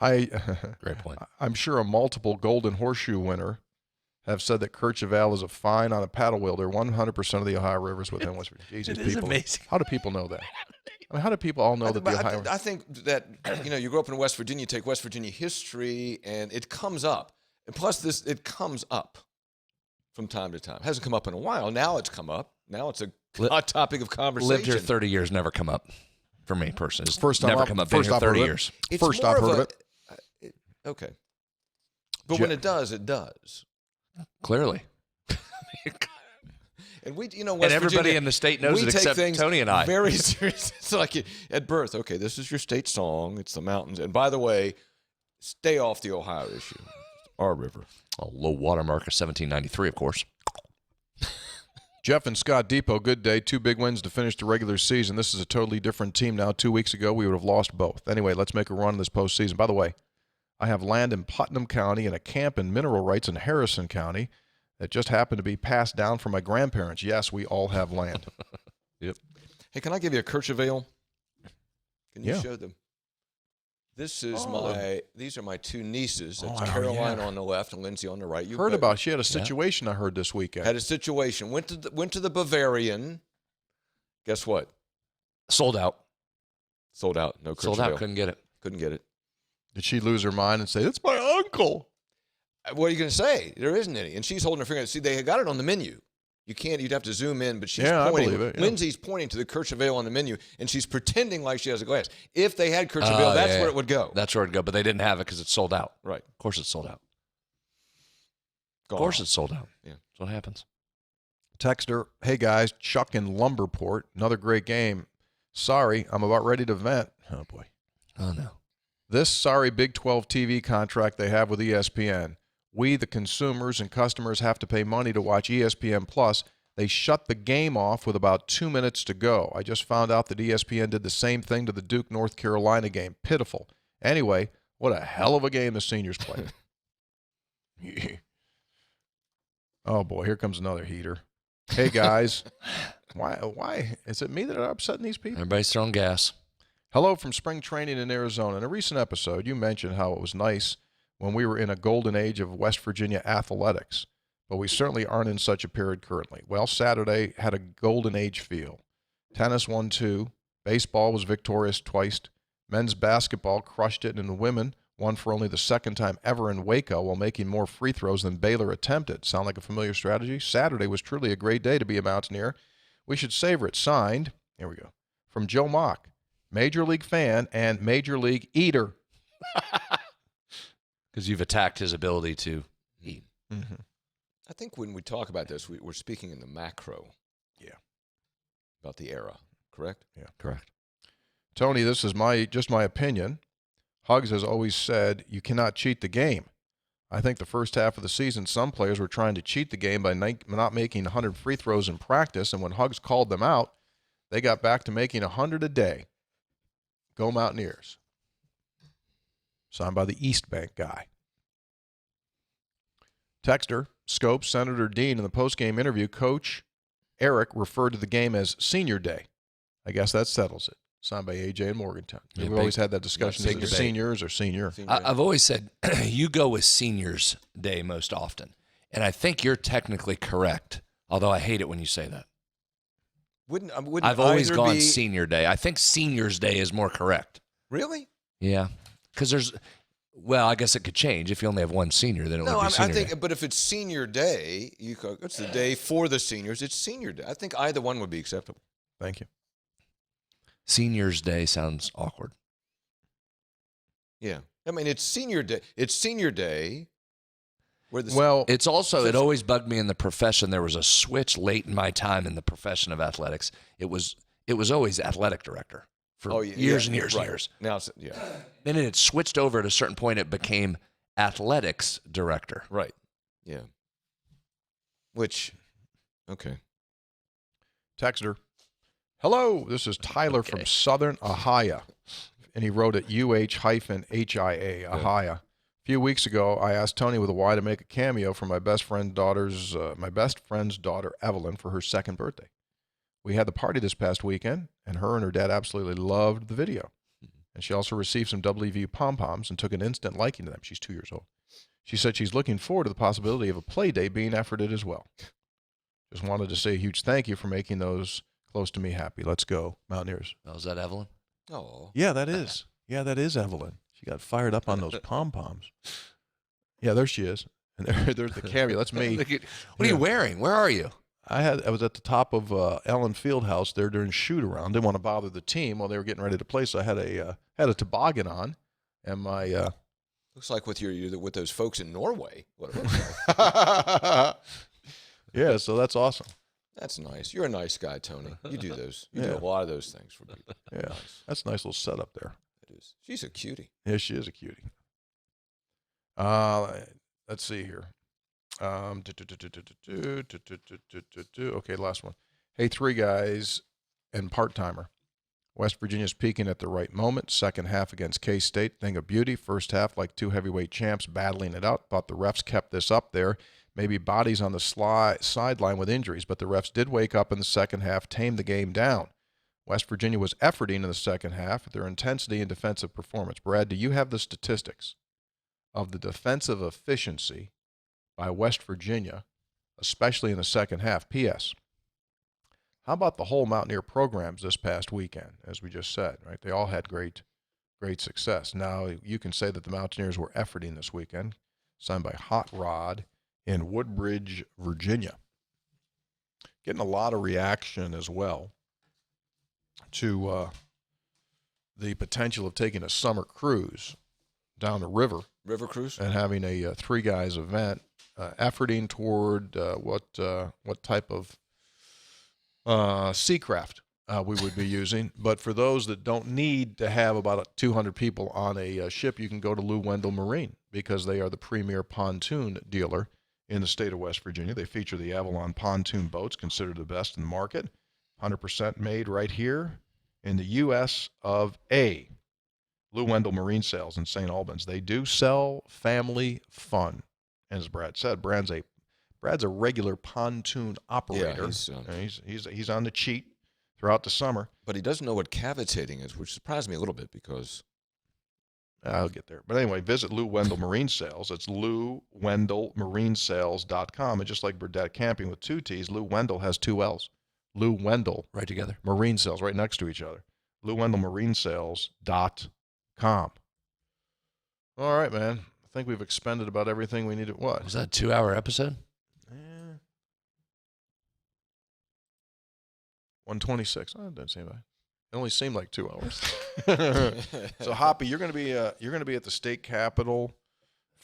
Great point. I'm sure a multiple Golden Horseshoe winner have said that Kirchhoff is a fine on a paddle wheel. They're 100% of the Ohio rivers within West Virginia. Jesus, It is people. amazing. How do people know that? I mean, how do people all know that the Ohio? I think that, you grow up in West Virginia, you take West Virginia history, and it comes up. And plus, it comes up from time to time. It hasn't come up in a while. Now it's come up. Now it's a hot topic of conversation. Lived here 30 years, never come up for me personally. It's First time never up, come up. first Been here I've heard 30 of it. years. It's First more I've of heard of it. Okay. But when it does, it does. Clearly. And we, West And everybody Virginia, in the state knows we it take except things Tony and I. very serious. It's like at birth, okay, this is your state song. It's the mountains. And by the way, stay off the Ohio issue. It's our river. A low water mark of 1793, of course. Jeff and Scott Depot, good day. 2 big wins to finish the regular season. This is a totally different team now. 2 weeks ago, we would have lost both. Anyway, let's make a run in this postseason. By the way, I have land in Putnam County and a camp and mineral rights in Harrison County that just happened to be passed down from my grandparents. Yes, we all have land. Yep. Hey, can I give you a Kirchhoff? Can you Yeah. show them? This is these are my 2 nieces. That's Oh, Caroline yeah. on the left and Lindsay on the right. Heard about she had a situation I heard this weekend. Had a situation. Went to the Bavarian. Guess what? Sold out. Sold out. No Kirchhoff. Sold out. Couldn't get it. Couldn't get it. Did she lose her mind and say, "It's my uncle"? What are you going to say? There isn't any. And she's holding her finger. See, they got it on the menu. You'd have to zoom in, but she's pointing. I believe it. Yeah. Lindsay's pointing to the Courchevel on the menu, and she's pretending like she has a glass. If they had Courchevel, that's where it would go. That's where it would go, but they didn't have it because it's sold out. Right. Of course it's sold out. Gone. Of course it's sold out. Yeah. That's what happens. Texter, hey guys, Chuck in Lumberport, another great game. Sorry, I'm about ready to vent. Oh, boy. Oh, no. This sorry Big 12 TV contract they have with ESPN. We, the consumers and customers, have to pay money to watch ESPN Plus. They shut the game off with about 2 minutes to go. I just found out that ESPN did the same thing to the Duke North Carolina game. Pitiful. Anyway, what a hell of a game the seniors played. Oh, boy, here comes another heater. Hey, guys. Why? Is it me that are upsetting these people? Everybody's throwing gas. Hello from spring training in Arizona. In a recent episode, you mentioned how it was nice when we were in a golden age of West Virginia athletics, but we certainly aren't in such a period currently. Well, Saturday had a golden age feel. Tennis won 2. Baseball was victorious twice. Men's basketball crushed it, and the women won for only the second time ever in Waco while making more free throws than Baylor attempted. Sound like a familiar strategy? Saturday was truly a great day to be a Mountaineer. We should savor it. Signed, here we go, from Joe Mock, Major League fan and Major League eater. Because you've attacked his ability to eat. Mm-hmm. I think when we talk about this, we're speaking in the macro. Yeah. About the era, correct? Yeah, correct. Tony, this is just my opinion. Huggs has always said you cannot cheat the game. I think the first half of the season, some players were trying to cheat the game by not making 100 free throws in practice, and when Huggs called them out, they got back to making 100 a day. Go Mountaineers. Signed by the East Bank guy. Texter, Scopes, Senator Dean, in the postgame interview, Coach Eric referred to the game as Senior Day. I guess that settles it. Signed by AJ in Morgantown. Yeah, We've always had that discussion. Is it seniors or senior? I've always said you go with Seniors Day most often. And I think you're technically correct, although I hate it when you say that. I've always gone Senior Day. I think Seniors Day is more correct. Really? Yeah. Because I guess it could change. If you only have one senior, then it would be Senior Day. But if it's Senior Day, it's the day for the seniors. It's Senior Day. I think either one would be acceptable. Thank you. Seniors Day sounds awkward. Yeah. I mean, it's Senior Day. It's Senior Day. It's also, it always bugged me in the profession. There was a switch late in my time in the profession of athletics. It was always athletic director for years and years and years. Now, Then it switched over at a certain point. It became athletics director. Right. Yeah. Okay. Texter. Hello, this is Tyler from Southern Ohio, and he wrote at UH-HIA, Ohio. A few weeks ago, I asked Tony with a Y to make a cameo for my best friend's daughter, Evelyn, for her second birthday. We had the party this past weekend, and her and her dad absolutely loved the video. And she also received some WVU pom-poms and took an instant liking to them. She's 2 years old. She said she's looking forward to the possibility of a play day being efforted as well. Just wanted to say a huge thank you for making those close to me happy. Let's go, Mountaineers. Oh, is that Evelyn? Oh. Yeah, that is. Yeah, that is Evelyn. She got fired up on those pom-poms. Yeah, there she is. And there's the cameo. That's me. What are you wearing? Where are you? I was at the top of Allen Fieldhouse there during shoot around. Didn't want to bother the team while they were getting ready to play, so I had a toboggan on, and my looks like with those folks in Norway. Yeah, so that's awesome. That's nice. You're a nice guy, Tony. You do those. You do a lot of those things for people. Yeah, nice. That's a nice little setup there. It is. She's a cutie. Yeah, she is a cutie. Let's see here. Okay, last one. Hey, three guys and part-timer. West Virginia's peaking at the right moment. Second half against K-State, thing of beauty. First half, like two heavyweight champs battling it out. Thought the refs kept this up there. Maybe bodies on the sideline with injuries, but the refs did wake up in the second half, tame the game down. West Virginia was efforting in the second half with their intensity and defensive performance. Brad, do you have the statistics of the defensive efficiency by West Virginia, especially in the second half? P.S. How about the whole Mountaineer programs this past weekend, as we just said, right? They all had great success. Now, you can say that the Mountaineers were efforting this weekend. signed by Hot Rod in Woodbridge, Virginia. Getting a lot of reaction as well to the potential of taking a summer cruise down the river. River cruise? And having a three guys event, efforting toward what type of seacraft we would be using. But for those that don't need to have about 200 people on a ship, you can go to Lou Wendell Marine because they are the premier pontoon dealer in the state of West Virginia. They feature the Avalon pontoon boats, considered the best in the market, 100% made right here in the U.S. of A. Lou Wendell Marine Sales in St. Albans. They do sell family fun. And as Brad said, Brad's a regular pontoon operator. Yeah, he's on the cheat throughout the summer. But he doesn't know what cavitating is, which surprised me a little bit because I'll get there. But anyway, visit Lou Wendell Marine Sales. It's LouWendellMarineSales.com. And just like Burdett Camping with 2 T's, Lou Wendell has 2 L's. Lou Wendell. Right together. Marine Sales, right next to each other. LouWendellMarineSales.com. All right, man. I think we've expended about everything we needed. What? Was that a 2-hour episode? 126. Oh, it doesn't seem like. It only seemed like 2 hours. So, Hoppy, you're going to be at the state capitol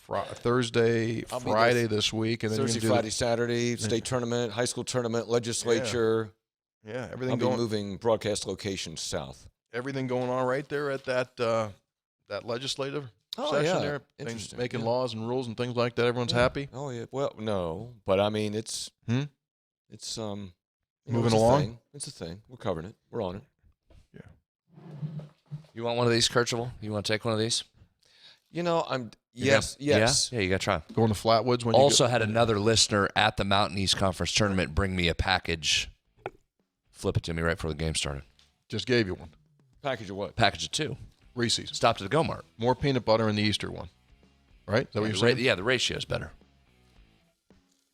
Thursday, Friday this week, and then Thursday, Friday, Saturday, state tournament, high school tournament, legislature. Yeah, everything. I'll be moving broadcast locations south. Everything going on right there at that legislative session there, making laws and rules and things like that. Everyone's happy. Oh yeah. Well, no, but I mean it's moving along. It's a thing. We're covering it. We're on it. Yeah. You want one of these, Kirchhoff? You want to take one of these? Yes. Yeah, you got to try. Going to Flatwoods when also had another listener at the Mountain East Conference tournament bring me a package. Flip it to me right before the game started. Just gave you one. Package of what? Package of 2. Reese's. Stopped at the Go-Mart. More peanut butter in the Easter one. Right? Is that what you're saying? Yeah, the ratio is better.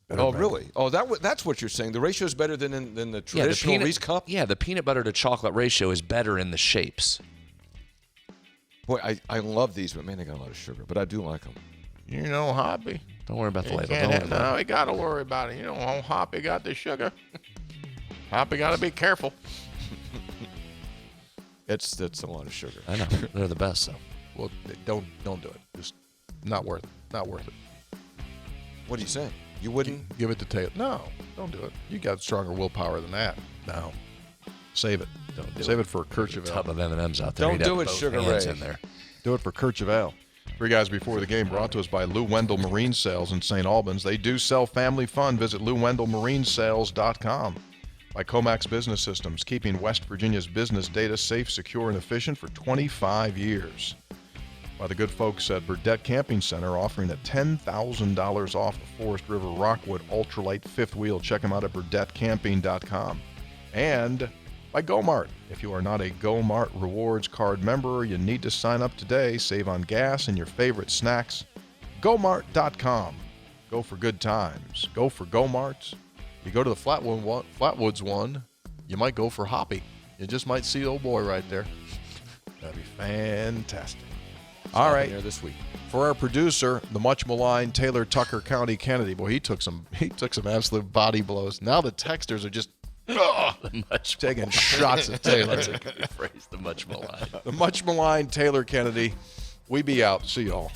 Really? Oh, that's what you're saying. The ratio is better than the traditional Reese cup? Yeah, the peanut butter to chocolate ratio is better in the shapes. Boy, I love these, but man, they got a lot of sugar. But I do like them. Hoppy. Don't worry about the label. No, you got to worry about it. Hoppy got the sugar. Hoppy got to be careful. That's a lot of sugar. I know. They're the best, though. Well, don't do it. Just not worth it. Not worth it. What are you saying? You wouldn't? Give it to Taylor. No, don't do it. You got stronger willpower than that. No. Save it. Save it for Kirchhoff. Tub of M&Ms out there. Don't do it, Sugar Ray. In there. Do it for Kirchhoff. 3 guys before the game, brought to us by Lou Wendell Marine Sales in St. Albans. They do sell family fun. Visit LouWendellMarineSales.com. By Comax Business Systems, keeping West Virginia's business data safe, secure, and efficient for 25 years. By the good folks at Burdett Camping Center, offering a $10,000 off the Forest River Rockwood Ultralight 5th Wheel. Check them out at BurdettCamping.com. And by Go-Mart. If you are not a Go-Mart Rewards Card member, you need to sign up today. Save on gas and your favorite snacks. GoMart.com. Go for good times. Go for Go-Mart. You go to the Flatwoods one, you might go for Hoppy. You just might see old boy right there. That'd be fantastic. All right. There this week. For our producer, the much maligned Taylor Tucker County Kennedy, boy, he took some absolute body blows. Now the texters are just taking shots at Taylor. That's a good phrase, the much maligned. The much maligned Taylor Kennedy. We be out. See y'all.